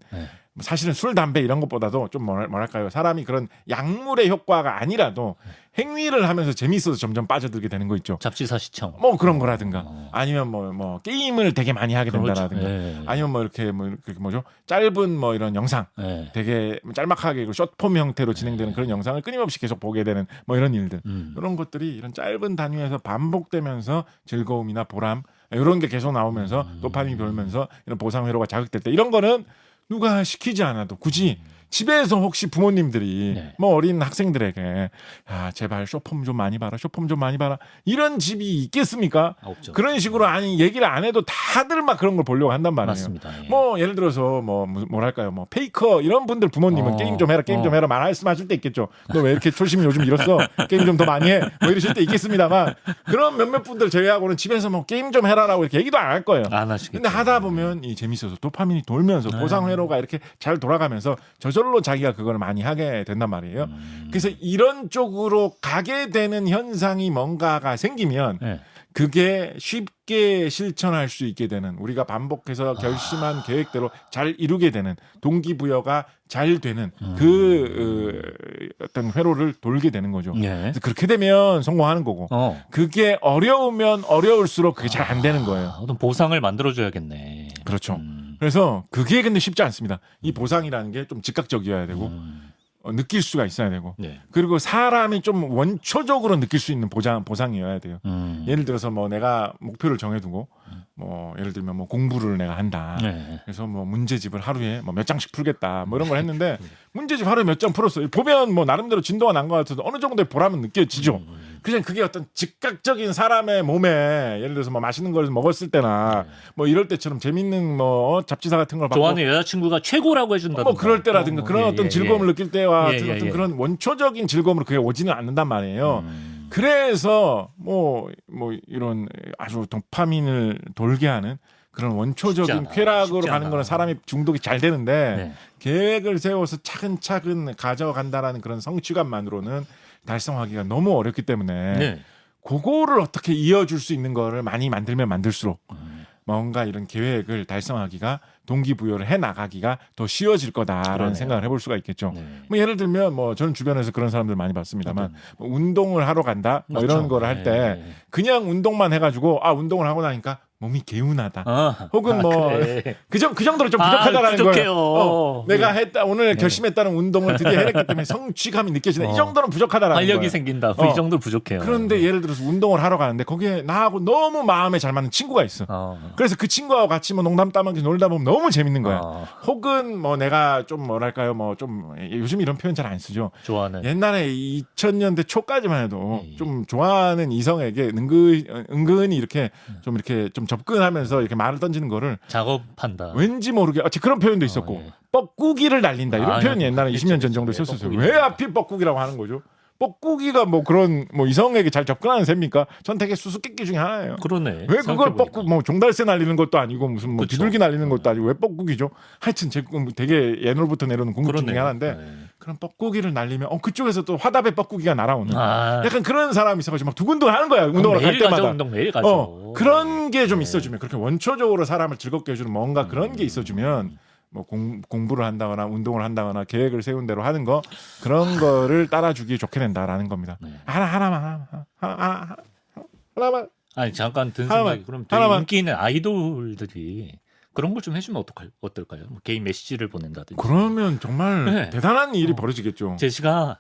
사실은 술, 담배 이런 것보다도 좀 뭐랄까요? 사람이 그런 약물의 효과가 아니라도 행위를 하면서 재미있어서 점점 빠져들게 되는 거 있죠. 잡지사시청. 뭐 그런 거라든가 아니면 뭐 게임을 되게 많이 하게 된다라든가 그렇죠. 아니면 뭐 이렇게 뭐죠? 짧은 뭐 이런 영상 되게 짤막하게 숏폼 형태로 진행되는 그런 영상을 끊임없이 계속 보게 되는 뭐 이런 일들. 이런 것들이 이런 짧은 단위에서 반복되면서 즐거움이나 보람 이런 게 계속 나오면서 도파민이 돌면서 이런 보상회로가 자극될 때 이런 거는 누가 시키지 않아도 굳이 집에서 혹시 부모님들이 뭐 어린 학생들에게 야 제발 쇼폼 좀 많이 봐라, 쇼폼 좀 많이 봐라 이런 집이 있겠습니까? 없죠. 그런 식으로 아니 얘기를 안 해도 다들 막 그런 걸 보려고 한단 말이에요. 맞습니다. 예. 뭐 예를 들어서 뭐랄까요, 뭐 페이커 이런 분들 부모님은 게임 좀 해라, 게임 좀 해라 말씀하실 때 있겠죠. 너 왜 이렇게 초심이 요즘 잃었어? 게임 좀 더 많이 해. 뭐 이러실 때 있겠습니다만 그런 몇몇 분들 제외하고는 집에서 뭐 게임 좀 해라라고 이렇게 얘기도 안 할 거예요. 안 하시겠죠. 근데 하다 보면 이 재밌어서 도파민이 돌면서 보상회로가 이렇게 잘 돌아가면서 저절로 자기가 그걸 많이 하게 된단 말이에요. 그래서 이런 쪽으로 가게 되는 현상이 뭔가가 생기면 그게 쉽게 실천할 수 있게 되는 우리가 반복해서 결심한 계획대로 잘 이루게 되는 동기부여가 잘 되는 어떤 회로를 돌게 되는 거죠. 그래서 그렇게 되면 성공하는 거고 그게 어려우면 어려울수록 그게 잘 안 되는 거예요. 어떤 보상을 만들어줘야겠네. 그렇죠. 그래서 그게 근데 쉽지 않습니다. 이 보상이라는 게 좀 즉각적이어야 되고 느낄 수가 있어야 되고 그리고 사람이 좀 원초적으로 느낄 수 있는 보상이어야 돼요. 예를 들어서 뭐 내가 목표를 정해두고 뭐 예를 들면 뭐 공부를 내가 한다. 그래서 뭐 문제집을 하루에 뭐 몇 장씩 풀겠다. 뭐 이런 걸 했는데 문제집 하루에 몇 장 풀었어요. 보면 뭐 나름대로 진도가 난 것 같아서 어느 정도의 보람은 느껴지죠. 그냥 그게 어떤 즉각적인 사람의 몸에 예를 들어서 뭐 맛있는 걸 먹었을 때나 뭐 이럴 때처럼 재밌는 뭐 잡지사 같은 걸 받고 좋아하는 여자친구가 최고라고 해준다든가 뭐 그럴 때라든가 그런 어떤 즐거움을 느낄 때와 어떤 예. 그런 원초적인 즐거움으로 그게 오지는 않는단 말이에요. 그래서 뭐 이런 아주 도파민을 돌게 하는 그런 원초적인 쾌락으로 가는 거는 사람이 중독이 잘 되는데 계획을 세워서 차근차근 가져간다라는 그런 성취감만으로는 달성하기가 너무 어렵기 때문에 그거를 어떻게 이어줄 수 있는 거를 많이 만들면 만들수록 뭔가 이런 계획을 달성하기가 동기부여를 해 나가기가 더 쉬워질 거다라는 생각을 해볼 수가 있겠죠. 뭐 예를 들면 뭐 저는 주변에서 그런 사람들 많이 봤습니다만 뭐 운동을 하러 간다 뭐 이런 거를 할 때 그냥 운동만 해가지고 운동을 하고 나니까 몸이 개운하다. 아, 혹은 뭐 그래. 그 정도로 좀 부족하다라는 부족해요. 거예요. 내가 했다 오늘 네. 결심했다는 운동을 드디어 해냈기 때문에 성취감이 느껴지다. 이 정도는 부족하다라는 활력이 거예요. 생긴다. 이 정도 부족해요. 그런데 예를 들어서 운동을 하러 가는데 거기에 나하고 너무 마음에 잘 맞는 친구가 있어. 그래서 그 친구하고 같이 뭐 농담 따먹기 놀다 보면 너무 재밌는 거야. 혹은 뭐 내가 좀 뭐랄까요, 뭐 좀 요즘 이런 표현 잘 안 쓰죠. 좋아하는. 옛날에 2000년대 초까지만 해도 예. 좀 좋아하는 이성에게 은근히 이렇게 좀 접근하면서 이렇게 말을 던지는 거를 작업한다. 왠지 모르게 그런 표현도 있었고 예. 뻐꾸기를 날린다 이런 표현이 옛날에 20년 전 정도 있죠. 썼었어요. 뻐꾸기. 왜 하필 뻐꾸기라고 하는 거죠? 뻐꾸기가 뭐 그런 뭐 이성에게 잘 접근하는 셈입니까? 전 되게 수수께끼 중에 하나예요. 그러네. 왜 그걸 생각해보니까. 뻐꾸 뭐 종달새 날리는 것도 아니고 무슨 뭐 그쵸. 비둘기 날리는 것도 아니고 왜 뻐꾸기죠? 하여튼 제 되게 옛날부터 내려오는 궁금증 중에 하나인데 네. 그런 뻐꾸기를 날리면 그쪽에서 또 화답의 뻐꾸기가 날아오는 아. 약간 그런 사람이 있어가지고 막 두근두근 하는 거야. 운동을 갈 매일 가죠. 때마다. 운동 매일 가죠. 그런 게 좀 네. 있어주면 그렇게 원초적으로 사람을 즐겁게 해주는 뭔가 그런 게 있어주면 뭐 공부를 한다거나 운동을 한다거나 계획을 세운 대로 하는 거 그런 거를 따라주기 좋게 된다라는 겁니다. 네. 하나만. 아니 잠깐 든 하나만, 생각이 그럼 되게 하나만. 인기 있는 아이돌들이 그런 걸 좀 해주면 어떨까요? 뭐 개인 메시지를 보낸다든지. 그러면 정말 네. 대단한 일이 벌어지겠죠. 제시가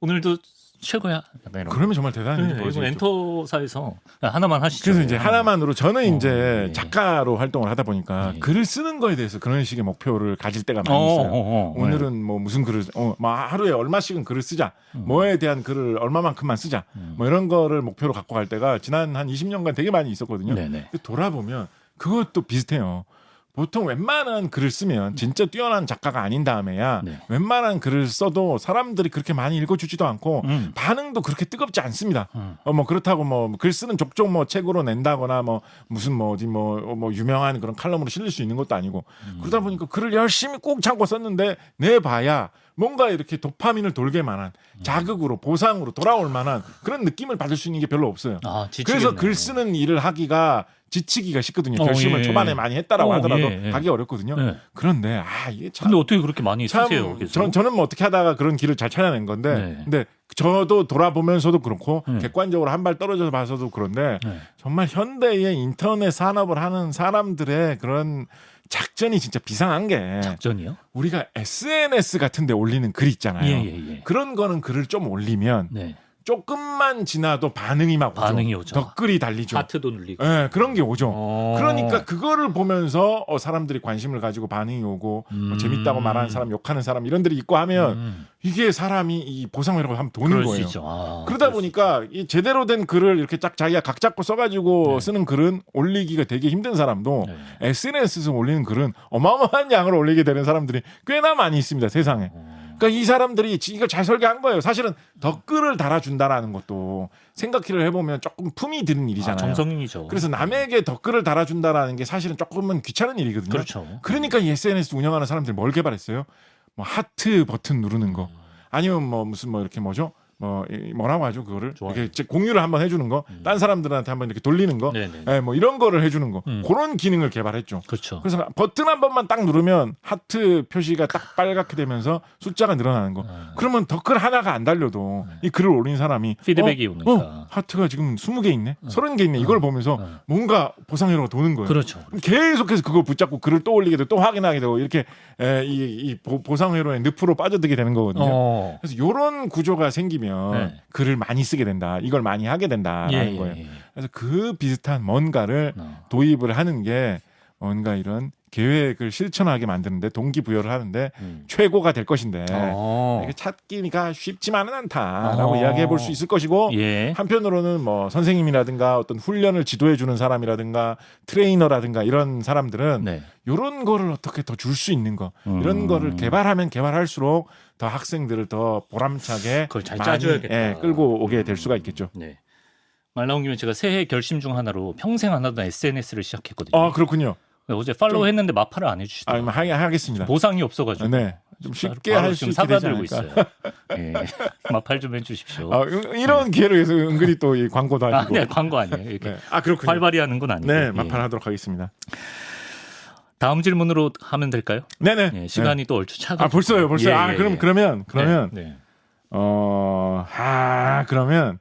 오늘도 최고야. 이런 거. 그러면 정말 대단한 일이 네, 이거 벌어지겠죠. 엔터사에서 하나만 하시죠. 그래서 이제 하나만으로 저는 이제 네. 작가로 활동을 하다 보니까 네. 글을 쓰는 거에 대해서 그런 식의 목표를 가질 때가 많이 있어요. 오늘은 뭐 무슨 글을 뭐 하루에 얼마씩은 글을 쓰자. 뭐에 대한 글을 얼마만큼만 쓰자. 뭐 이런 거를 목표로 갖고 갈 때가 지난 한 20년간 되게 많이 있었거든요. 네네. 근데 돌아보면 그것도 비슷해요. 보통 웬만한 글을 쓰면 진짜 뛰어난 작가가 아닌 다음에야 네. 웬만한 글을 써도 사람들이 그렇게 많이 읽어주지도 않고 반응도 그렇게 뜨겁지 않습니다. 뭐 그렇다고 뭐 글 쓰는 족족 뭐 책으로 낸다거나 뭐 무슨 뭐 어디 뭐 유명한 그런 칼럼으로 실릴 수 있는 것도 아니고 그러다 보니까 글을 열심히 꼭 참고 썼는데 내봐야 뭔가 이렇게 도파민을 돌게 만한 자극으로 보상으로 돌아올 만한 그런 느낌을 받을 수 있는 게 별로 없어요. 그래서 글 쓰는 일을 하기가 지치기가 쉽거든요. 결심을 예. 초반에 많이 했다라고 하더라도 예. 하기 어렵거든요. 네. 그런데 이게 참 근데 어떻게 그렇게 많이 참 쓰세요? 계속? 저는 뭐 어떻게 하다가 그런 길을 잘 찾아낸 건데 네. 근데 저도 돌아보면서도 그렇고 네. 객관적으로 한 발 떨어져서 봐서도 그런데 네. 정말 현대의 인터넷 산업을 하는 사람들의 그런 작전이 진짜 비상한 게 작전이요? 우리가 SNS 같은 데 올리는 글 있잖아요. 예. 그런 거는 글을 좀 올리면 네. 조금만 지나도 반응이 막 오죠. 반응이 오죠. 댓글이 달리죠. 하트도 눌리고. 예, 그런 게 오죠. 어. 그러니까 그거를 보면서 사람들이 관심을 가지고 반응이 오고 뭐 재밌다고 말하는 사람, 욕하는 사람 이런들이 있고 하면 이게 사람이 이 보상회라고 하면 도는 그럴 거예요. 수 있죠. 그러다 보니까 이 제대로 된 글을 이렇게 딱 자기가 각 잡고 써가지고 쓰는 글은 올리기가 되게 힘든 사람도 네. SNS에서 올리는 글은 어마어마한 양을 올리게 되는 사람들이 꽤나 많이 있습니다. 세상에. 그러니까 이 사람들이 이걸 잘 설계한 거예요. 사실은 댓글을 달아준다라는 것도 생각을 해보면 조금 품이 드는 일이잖아요. 정성이죠. 그래서 남에게 댓글을 달아준다라는 게 사실은 조금은 귀찮은 일이거든요. 그렇죠. 그러니까 이 SNS 운영하는 사람들이 뭘 개발했어요? 뭐 하트 버튼 누르는 거, 아니면 뭐 무슨 뭐 이렇게 뭐죠? 뭐라고 하죠 그거를 좋아요. 이렇게 공유를 한번 해주는 거, 딴 사람들한테 한번 이렇게 돌리는 거, 네네. 뭐 이런 거를 해주는 거, 그런 기능을 개발했죠. 그렇죠. 그래서 버튼 한 번만 딱 누르면 하트 표시가 딱 빨갛게 되면서 숫자가 늘어나는 거. 그러면 댓글 하나가 안 달려도 이 글을 올린 사람이 피드백이 오니까. 하트가 지금 20개 있네, 30개 있네. 이걸 보면서 뭔가 보상회로가 도는 거예요. 그렇죠. 그럼 계속해서 그걸 붙잡고 글을 또 올리게 되고 또 확인하게 되고 이렇게 이 보상회로의 늪으로 빠져들게 되는 거거든요. 그래서 이런 구조가 생기면 네. 글을 많이 쓰게 된다. 이걸 많이 하게 된다라는 거예요. 그래서 그 비슷한 뭔가를 도입을 하는 게 뭔가 이런 계획을 실천하게 만드는데 동기부여를 하는데 최고가 될 것인데 이게 찾기가 쉽지만은 않다라고 이야기해 볼 수 있을 것이고 예. 한편으로는 뭐 선생님이라든가 어떤 훈련을 지도해 주는 사람이라든가 트레이너라든가 이런 사람들은 네. 이런 거를 어떻게 더 줄 수 있는 거 이런 거를 개발하면 개발할수록 더 학생들을 더 보람차게 그걸 잘 많이, 짜줘야겠다. 끌고 오게 될 수가 있겠죠. 네. 말 나온 김에 제가 새해 결심 중 하나로 평생 안 하던 SNS를 시작했거든요. 그렇군요. 어제 팔로우 했는데 마팔을 안 해주시더라고요. 하겠습니다. 보상이 없어가지고. 네, 좀 쉽게 바로 할 수 지금 있게 되지 사과드리고 않을까. 있어요. 예. 마팔 좀 해주십시오. 이런 기회를 위해서 은근히 또 이 광고도 하시고. 네, 광고 아니에요. 이렇게 네. 그렇군요. 활발히 하는 건 아니고. 네, 예. 마판하도록 하겠습니다. 다음 질문으로 하면 될까요? 네네. 예, 시간이 또 얼추 차가. 벌써요. 예, 예, 그러면 네. 그러면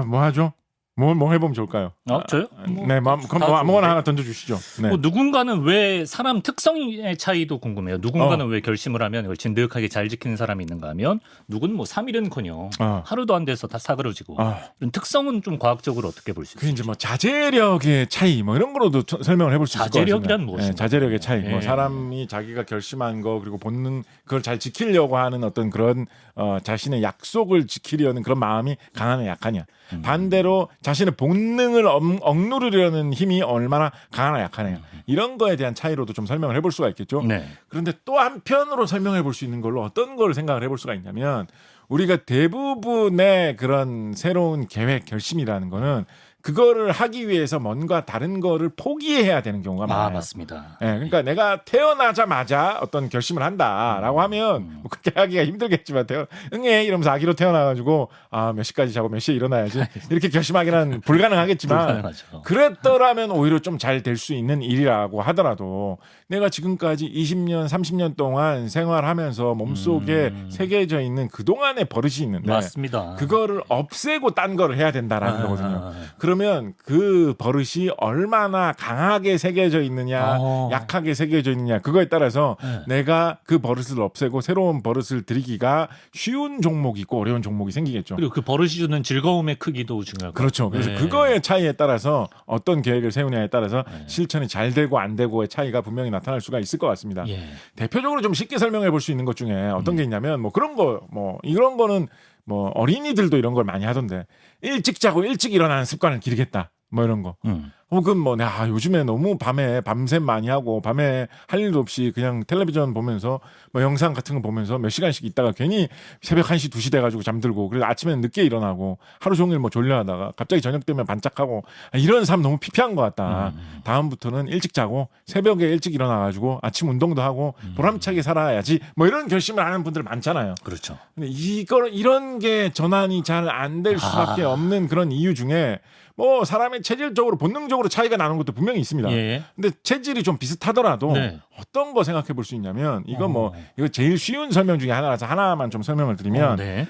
뭐 하죠? 뭐 해보면 좋을까요? 저요? 네, 그럼 뭐 아무거나 하나 던져주시죠. 네. 뭐 누군가는 왜 사람 특성의 차이도 궁금해요. 누군가는 왜 결심을 하면 그걸 진득하게 잘 지키는 사람이 있는가 하면 누군 뭐 3일은커녕 하루도 안 돼서 다 사그러지고 이런 특성은 좀 과학적으로 어떻게 볼 수 그 있어요? 이제 뭐 자제력의 차이 뭐 이런 거로도 설명을 해볼 수 있을 것 같습니다. 자제력이란 무엇인가요? 네, 자제력의 차이. 예. 뭐 사람이 자기가 결심한 거 그리고 본능 그걸 잘 지키려고 하는 어떤 그런 자신의 약속을 지키려는 그런 마음이 강하냐 약하냐. 반대로 자신의 본능을 억누르려는 힘이 얼마나 강하나 약하냐. 이런 거에 대한 차이로도 좀 설명을 해볼 수가 있겠죠. 네. 그런데 또 한편으로 설명해 볼 수 있는 걸로 어떤 걸 생각을 해볼 수가 있냐면 우리가 대부분의 그런 새로운 계획 결심이라는 거는 그거를 하기 위해서 뭔가 다른 거를 포기해야 되는 경우가 많아요. 맞습니다. 예, 그러니까 내가 태어나자마자 어떤 결심을 한다라고 하면 뭐 그렇게 하기가 힘들겠지만 응애 이러면서 아기로 태어나가지고 몇 시까지 자고 몇 시에 일어나야지 이렇게 결심하기는 불가능하겠지만 불가능하죠. 그랬더라면 오히려 좀 잘 될 수 있는 일이라고 하더라도 내가 지금까지 20년 30년 동안 생활하면서 몸속에 새겨져 있는 그동안의 버릇이 있는데 맞습니다. 그거를 없애고 딴 거를 해야 된다라는 거거든요. 그러면 그 버릇이 얼마나 강하게 새겨져 있느냐 약하게 새겨져 있느냐 그거에 따라서 내가 그 버릇을 없애고 새로운 버릇을 들이기가 쉬운 종목이 있고 어려운 종목이 생기겠죠. 그리고 그 버릇이 주는 즐거움의 크기도 중요하고 그렇죠. 그래서 그거의 차이에 따라서 어떤 계획을 세우냐에 따라서 실천이 잘 되고 안 되고의 차이가 분명히 나타날 수가 있을 것 같습니다. 대표적으로 좀 쉽게 설명해 볼 수 있는 것 중에 어떤 게 있냐면 뭐 그런 거 뭐 이런 거는 뭐 어린이들도 이런 걸 많이 하던데 일찍 자고 일찍 일어나는 습관을 기르겠다 뭐 이런 거 혹은 뭐 요즘에 너무 밤샘 많이 하고 밤에 할 일도 없이 그냥 텔레비전 보면서 뭐 영상 같은 거 보면서 몇 시간씩 있다가 괜히 새벽 1시 2시 돼가지고 잠들고 그래서 아침에는 늦게 일어나고 하루 종일 뭐 졸려하다가 갑자기 저녁 되면 반짝하고 이런 삶 너무 피폐한 것 같다. 다음부터는 일찍 자고 새벽에 일찍 일어나가지고 아침 운동도 하고 보람차게 살아야지 뭐 이런 결심을 하는 분들 많잖아요. 그렇죠. 근데 이런 게 전환이 잘 안 될 수밖에 없는 그런 이유 중에 뭐 사람의 체질적으로 본능적으로 차이가 나는 것도 분명히 있습니다. 근데 체질이 좀 비슷하더라도 어떤 거 생각해 볼 수 있냐면 이거 제일 쉬운 설명 중에 하나라서 하나만 좀 설명을 드리면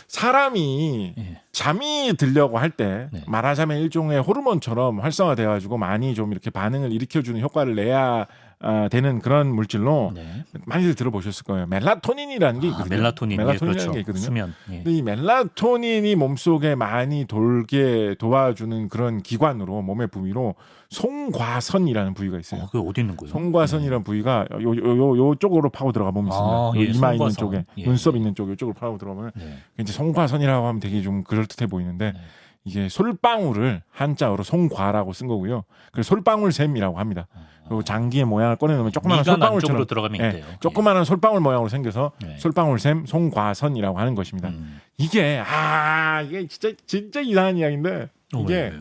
사람이 잠이 들려고 할 때 말하자면 일종의 호르몬처럼 활성화돼 가지고 많이 좀 이렇게 반응을 일으켜주는 효과를 내야 되는 그런 물질로 많이들 들어보셨을 거예요. 멜라토닌이라는 게 있거든요. 멜라토닌이라는 그렇죠. 게 있거든요. 수면. 근데 이 멜라토닌이 몸속에 많이 돌게 도와주는 그런 기관으로 몸의 부위로 송과선이라는 부위가 있어요. 그게 어디 있는 거예요? 송과선이라는 부위가 요쪽으로 파고 들어가 보면 있습니다. 이마 있는 쪽에 눈썹 있는 쪽에 이쪽으로 파고 들어가면 이제 송과선이라고 하면 되게 좀 그럴듯해 보이는데 이게 솔방울을 한자어로 송과라고 쓴 거고요. 그래서 솔방울샘이라고 합니다. 그리고 장기의 모양을 꺼내놓으면 조그마한 솔방울처럼 들어가면 있대요. 조그마한 솔방울 모양으로 생겨서 솔방울샘 송과선이라고 하는 것입니다. 이게 진짜 이상한 이야기인데 이게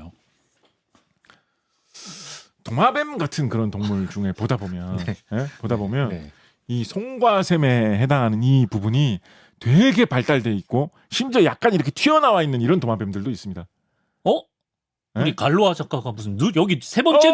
도마뱀 같은 그런 동물 중에 보다 보면 이 송과샘에 해당하는 이 부분이 되게 발달돼 있고 심지어 약간 이렇게 튀어나와 있는 이런 도마뱀들도 있습니다. 우리 갈로아 작가가 무슨 여기 세 번째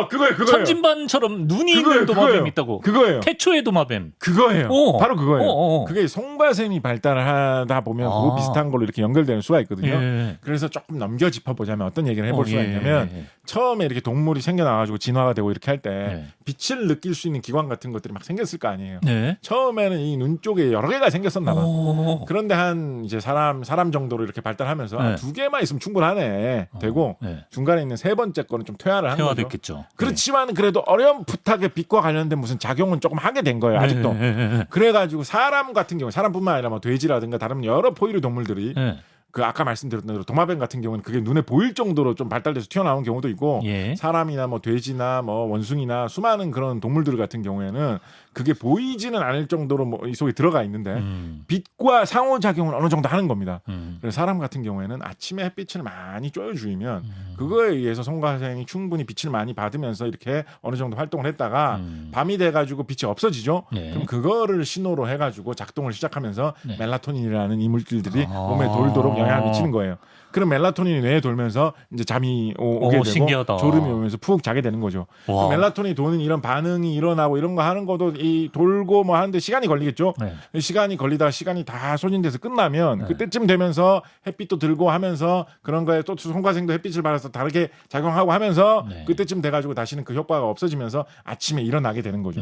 그거예요. 천진반처럼 눈이 있는 도마뱀이 있다고. 그거예요. 태초의 도마뱀. 그거예요. 바로 그거예요. 그게 송과샘이 발달하다 보면 그거 비슷한 걸로 이렇게 연결되는 수가 있거든요. 그래서 조금 넘겨 짚어보자면 어떤 얘기를 해볼 수가 있냐면 처음에 이렇게 동물이 생겨나가지고 진화가 되고 이렇게 할 때 빛을 느낄 수 있는 기관 같은 것들이 막 생겼을 거 아니에요. 처음에는 이 눈 쪽에 여러 개가 생겼었나 봐. 그런데 한 이제 사람 정도로 이렇게 발달하면서 두 개만 있으면 충분하네 되고 중간에 있는 세 번째 거는 좀 퇴화를 한 거죠. 퇴화됐겠죠. 그렇지만 그래도 어렴풋하게 빛과 관련된 무슨 작용은 조금 하게 된 거예요. 아직도. 그래가지고 사람 같은 경우 사람뿐만 아니라 뭐 돼지라든가 다른 여러 포유류 동물들이 그 아까 말씀드렸던 대로 도마뱀 같은 경우는 그게 눈에 보일 정도로 좀 발달돼서 튀어나온 경우도 있고 사람이나 뭐 돼지나 뭐 원숭이나 수많은 그런 동물들 같은 경우에는 그게 보이지는 않을 정도로 뭐 이 속에 들어가 있는데 빛과 상호작용을 어느 정도 하는 겁니다. 그래서 사람 같은 경우에는 아침에 햇빛을 많이 쬐어주면 그거에 의해서 송과샘이 충분히 빛을 많이 받으면서 이렇게 어느 정도 활동을 했다가 밤이 돼가지고 빛이 없어지죠. 그럼 그거를 신호로 해가지고 작동을 시작하면서 멜라토닌이라는 이 물질들이 몸에 돌도록 영향을 미치는 거예요. 그럼 멜라토닌이 뇌에 돌면서 이제 잠이 오게 되고 신기하다. 졸음이 오면서 푹 자게 되는 거죠. 멜라토닌이 도는 이런 반응이 일어나고 이런 거 하는 것도 이 돌고 뭐 하는데 시간이 걸리겠죠. 네. 시간이 걸리다가 시간이 다 소진돼서 끝나면 네. 그때쯤 되면서 햇빛도 들고 하면서 그런 거에 또 송과생도 햇빛을 받아서 다르게 작용하고 하면서 네. 그때쯤 돼가지고 다시는 그 효과가 없어지면서 아침에 일어나게 되는 거죠.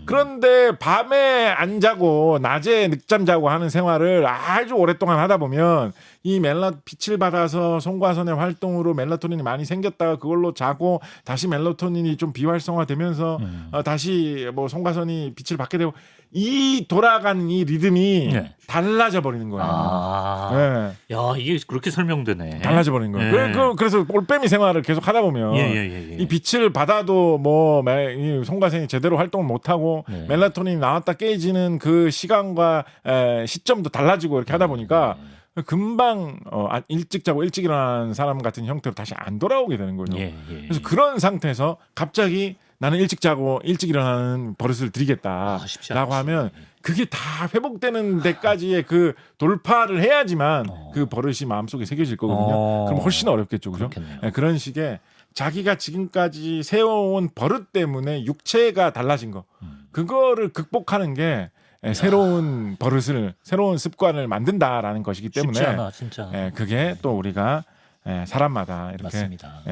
그런데 밤에 안 자고 낮에 늦잠 자고 하는 생활을 아주 오랫동안 하다 보면 이 빛을 받아서 송과선의 활동으로 멜라토닌이 많이 생겼다가 그걸로 자고 다시 멜라토닌이 좀 비활성화되면서 다시 뭐 송과선이 빛을 받게 되고 이 돌아가는 이 리듬이 네. 달라져 버리는 거예요. 네. 야, 이게 그렇게 설명되네. 달라져 버리는 거예요. 네. 그래서 올빼미 생활을 계속 하다 보면 예. 이 빛을 받아도 이 송과생이 제대로 활동을 못 하고 네. 멜라토닌이 나왔다 깨지는 그 시간과 시점도 달라지고 이렇게 하다 보니까 금방 일찍 자고 일찍 일어나는 사람 같은 형태로 다시 안 돌아오게 되는 거예요. 예. 그래서 그런 상태에서 갑자기 나는 일찍 자고 일찍 일어나는 버릇을 들이겠다라고 하면 그게 다 회복되는 데까지의 그 돌파를 해야지만 그 버릇이 마음속에 새겨질 거거든요. 그럼 훨씬 어렵겠죠. 그죠? 네, 그런 식의 자기가 지금까지 세워온 버릇 때문에 육체가 달라진 거. 그거를 극복하는 게 새로운 버릇을 새로운 습관을 만든다라는 것이기 때문에 쉽지 않아, 진짜. 그게 또 우리가 사람마다 이렇게 맞습니다.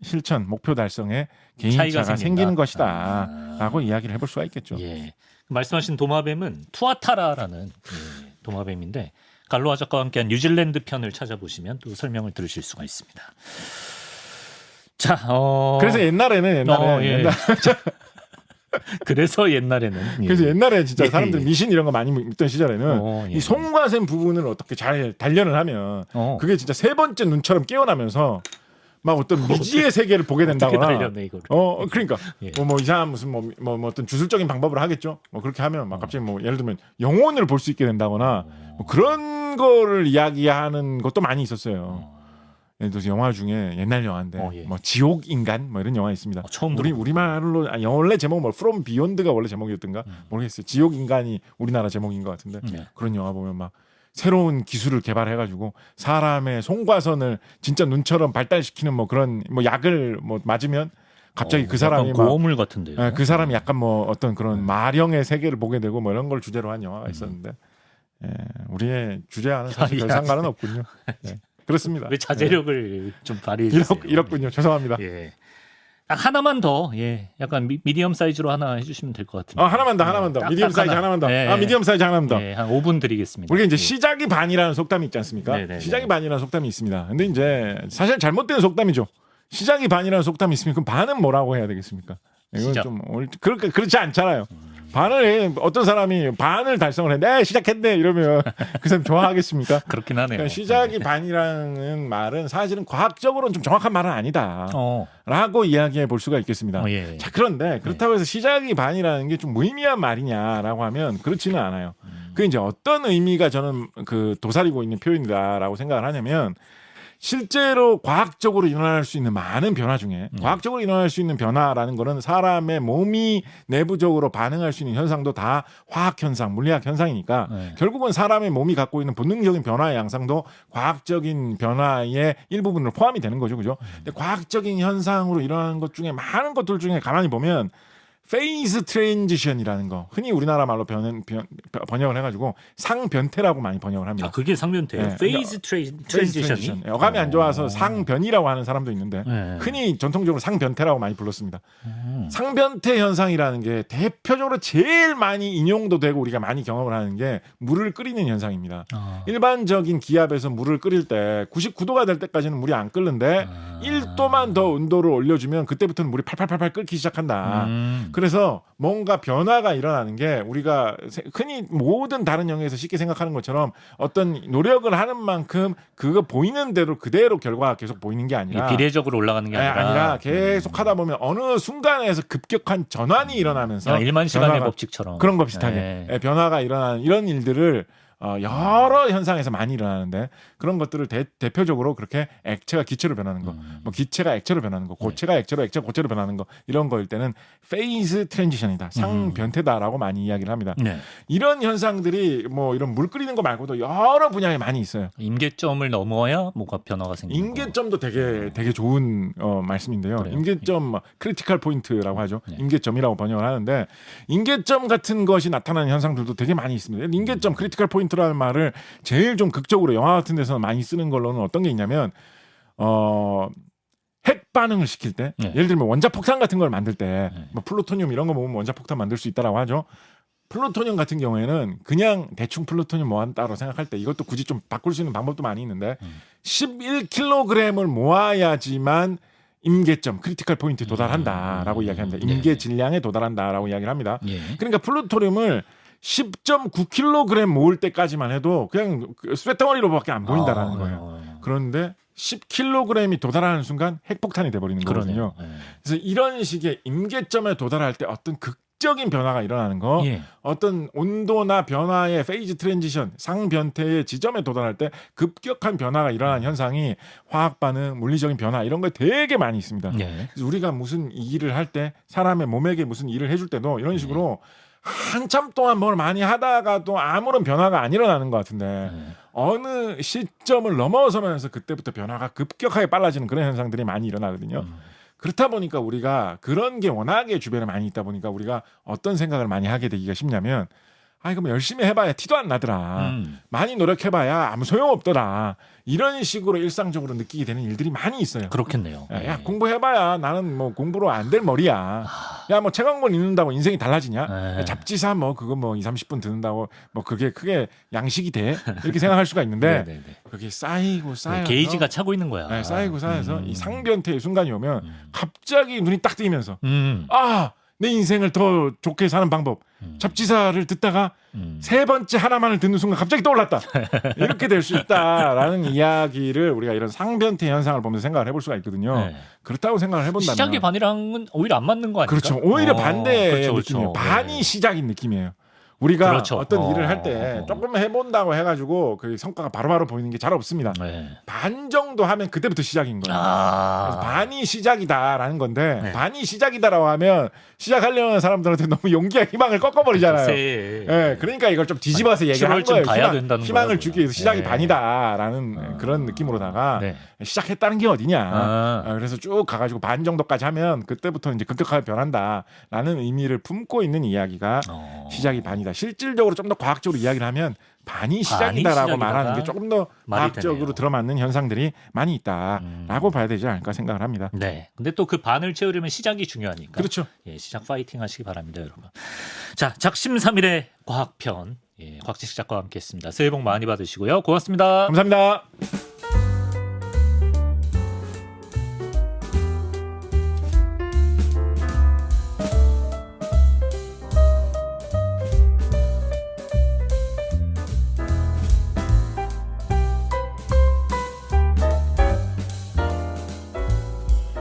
실천 목표 달성에 개인차가 생기는 것이다라고 이야기를 해볼 수가 있겠죠. 예. 말씀하신 도마뱀은 투아타라라는 도마뱀인데 갈로아 작가와 함께한 뉴질랜드 편을 찾아보시면 또 설명을 들으실 수가 있습니다. 자, 그래서 옛날에 그래서 옛날에는 그래서 옛날에 진짜 예, 사람들 예. 미신 이런 거 많이 믿던 시절에는 예. 이 송과샘 부분을 어떻게 잘 단련을 하면 그게 진짜 세 번째 눈처럼 깨어나면서 막 어떤 미지의 세계를 보게 된다거나. 어떻게 단련해 이거를? 그러니까 예. 뭐 이상한 무슨 뭐 어떤 주술적인 방법으로 하겠죠. 뭐 그렇게 하면 막 갑자기 뭐 예를 들면 영혼을 볼 수 있게 된다거나 뭐 그런 거를 이야기하는 것도 많이 있었어요. 예를 들어서 영화 중에 옛날 영화인데 예. 뭐 지옥 인간 뭐 이런 영화 있습니다. 처음 우리말로 원래 제목 뭐 From Beyond가 원래 제목이었던가 모르겠어요. 지옥 인간이 우리나라 제목인 것 같은데 그런 영화 보면 막 새로운 기술을 개발해가지고 사람의 송과선을 진짜 눈처럼 발달시키는 뭐 그런 뭐 약을 뭐 맞으면 갑자기 그 사람이 막 고어물 같은데요. 그 사람이 약간 뭐 어떤 그런 마령의 세계를 보게 되고 뭐 이런 걸 주제로 한 영화가 있었는데 우리의 주제와는 사실 별 상관은 없군요. 네. 그렇습니다. 왜 자제력을 좀 발휘해 주세요. 이렇군요. 죄송합니다. 예. 딱 하나만 더, 약간 미디엄 사이즈로 하나 해주시면 될 것 같은데. 하나만 더. 미디엄 사이즈 하나만 더. 미디엄 사이즈 하나만 더. 한 5분 드리겠습니다. 우리가 이제 시작이 반이라는 속담이 있지 않습니까? 네네네. 시작이 반이라는 속담이 있습니다. 근데 이제 사실 잘못된 속담이죠. 시작이 반이라는 속담이 있으면 그럼 반은 뭐라고 해야 되겠습니까? 이건 시작. 좀 그렇지 않잖아요. 어떤 사람이 반을 달성을 했는데 시작했네 이러면 그 사람 좋아하겠습니까? 그렇긴 하네요. 그러니까 시작이 반이라는 말은 사실은 과학적으로는 좀 정확한 말은 아니다. 라고 이야기해 볼 수가 있겠습니다. 예. 자, 그런데 그렇다고 해서 시작이 반이라는 게 좀 무의미한 말이냐라고 하면 그렇지는 않아요. 그게 이제 어떤 의미가 저는 그 도사리고 있는 표현이다라고 생각을 하냐면 실제로 과학적으로 일어날 수 있는 많은 변화 중에 과학적으로 일어날 수 있는 변화라는 거는 사람의 몸이 내부적으로 반응할 수 있는 현상도 다 화학 현상, 물리학 현상이니까 결국은 사람의 몸이 갖고 있는 본능적인 변화의 양상도 과학적인 변화의 일부분으로 포함이 되는 거죠. 그죠? 근데 과학적인 현상으로 일어나는 것 중에 많은 것들 중에 가만히 보면 페이즈 트랜지션이라는 거 흔히 우리나라 말로 번역을 해가지고 상변태라고 많이 번역을 합니다. 그게 상변태예요. 네. 페이즈 트랜지션이 어감이 안 좋아서 상변이라고 하는 사람도 있는데 네. 흔히 전통적으로 상변태라고 많이 불렀습니다. 상변태 현상이라는 게 대표적으로 제일 많이 인용도 되고 우리가 많이 경험을 하는 게 물을 끓이는 현상입니다. 일반적인 기압에서 물을 끓일 때 99도가 될 때까지는 물이 안 끓는데 1도만 더 온도를 올려주면 그때부터는 물이 팔팔팔팔 끓기 시작한다. 그래서 뭔가 변화가 일어나는 게 우리가 흔히 모든 다른 영역에서 쉽게 생각하는 것처럼 어떤 노력을 하는 만큼 그거 보이는 대로 그대로 결과가 계속 보이는 게 아니라 비례적으로 올라가는 게 아니라 계속 하다 보면 어느 순간에서 급격한 전환이 일어나면서 일만 시간의 법칙처럼 그런 거 비슷하게 변화가 일어나는 이런 일들을 여러 현상에서 많이 일어나는데 그런 것들을 대표적으로 그렇게 액체가 기체로 변하는 거, 뭐 기체가 액체로 변하는 거, 고체가 액체로 고체로 변하는 거 이런 거일 때는 페이즈 트랜지션이다, 상변태다라고 많이 이야기를 합니다. 네. 이런 현상들이 뭐 이런 물 끓이는 거 말고도 여러 분야에 많이 있어요. 임계점을 넘어야 뭐가 변화가 생기는 임계점도 되게 좋은 말씀인데요. 그래요? 임계점 크리티컬 포인트라고 하죠. 네. 임계점이라고 번역을 하는데 임계점 같은 것이 나타나는 현상들도 되게 많이 있습니다. 임계점 크리티컬 포인트라는 말을 제일 좀 극적으로 영화 같은 데서 많이 쓰는 걸로는 어떤 게 있냐면 핵 반응을 시킬 때 네. 예를 들면 원자폭탄 같은 걸 만들 때 네. 뭐 플루토늄 이런 거 보면 원자폭탄 만들 수 있다라고 하죠. 플루토늄 같은 경우에는 그냥 대충 플루토늄 모았다고 생각할 때 이것도 굳이 좀 바꿀 수 있는 방법도 많이 있는데 11kg을 모아야지만 임계점 크리티컬 포인트에 도달한다라고 이야기합니다. 임계 질량에 도달한다라고 이야기를 합니다. 예. 그러니까 플루토늄을 10.9kg 모을 때까지만 해도 그냥 쇳덩어리로밖에 안 보인다라는 거예요. 그런데 10kg이 도달하는 순간 핵폭탄이 돼버리는 거거든요. 그러네요. 예. 그래서 이런 식의 임계점에 도달할 때 어떤 극적인 변화가 일어나는 거, 예. 어떤 온도나 변화의 페이즈 트랜지션, 상변태의 지점에 도달할 때 급격한 변화가 일어나는 현상이 화학 반응, 물리적인 변화 이런 거에 되게 많이 있습니다. 예. 그래서 우리가 무슨 일을 할 때 사람의 몸에게 무슨 일을 해줄 때도 이런 식으로 한참 동안 뭘 많이 하다가도 아무런 변화가 안 일어나는 것 같은데 어느 시점을 넘어서면서 그때부터 변화가 급격하게 빨라지는 그런 현상들이 많이 일어나거든요. 그렇다 보니까 우리가 그런 게 워낙에 주변에 많이 있다 보니까 우리가 어떤 생각을 많이 하게 되기가 쉽냐면 이거 뭐 열심히 해봐야 티도 안 나더라. 많이 노력해봐야 아무 소용없더라. 이런 식으로 일상적으로 느끼게 되는 일들이 많이 있어요. 그렇겠네요. 야 공부해봐야 나는 뭐 공부로 안 될 머리야. 야 뭐 책 한 권 읽는다고 인생이 달라지냐? 네. 잡지사 뭐 그거 뭐 2-30분 듣는다고 뭐 그게 크게 양식이 돼? 이렇게 생각할 수가 있는데 네네네. 그게 쌓이고 쌓여서 게이지가 차고 있는 거야. 네, 쌓이고 쌓여서 이 상변태의 순간이 오면 갑자기 눈이 딱 뜨이면서 내 인생을 더 좋게 사는 방법. 잡지사를 듣다가 세 번째 하나만을 듣는 순간 갑자기 떠올랐다. 이렇게 될 수 있다라는 이야기를 우리가 이런 상변태 현상을 보면서 생각을 해볼 수가 있거든요. 네. 그렇다고 생각을 해본다면 시작의 반이랑은 오히려 안 맞는 거 아닐까? 그렇죠. 오히려 반대의 그렇죠, 느낌이에요. 그렇죠. 반이 네. 시작인 느낌이에요. 우리가 그렇죠. 어떤 일을 할 때 조금 해본다고 해가지고 그 성과가 바로바로 보이는 게 잘 없습니다. 네. 반 정도 하면 그때부터 시작인 거예요. 그래서 아. 반이 시작이다라는 건데 네. 반이 시작이다라고 하면 시작하려는 사람들한테 너무 용기와 희망을 꺾어버리잖아요. 글쎄. 예, 그러니까 이걸 좀 뒤집어서 얘기를 한 7월쯤 거예요. 가야 된다는 희망을 거라고요. 주기 위해서 시작이 네. 반이다라는 그런 느낌으로다가 네. 시작했다는 게 어디냐. 아. 그래서 쭉 가가지고 반 정도까지 하면 그때부터 이제 급격하게 변한다라는 의미를 품고 있는 이야기가 시작이 반이다. 실질적으로 좀 더 과학적으로 이야기를 하면 반이 시작이다라고 시작이다가 말하는 게 조금 더 말이 과학적으로 되네요. 들어맞는 현상들이 많이 있다라고 봐야 되지 않을까 생각을 합니다. 네. 근데 또 그 반을 채우려면 시작이 중요하니까. 그렇죠. 예, 시작 파이팅 하시기 바랍니다, 여러분. 자, 작심삼일의 과학편. 예, 곽지식 작가와 함께했습니다. 새해 복 많이 받으시고요. 고맙습니다. 감사합니다.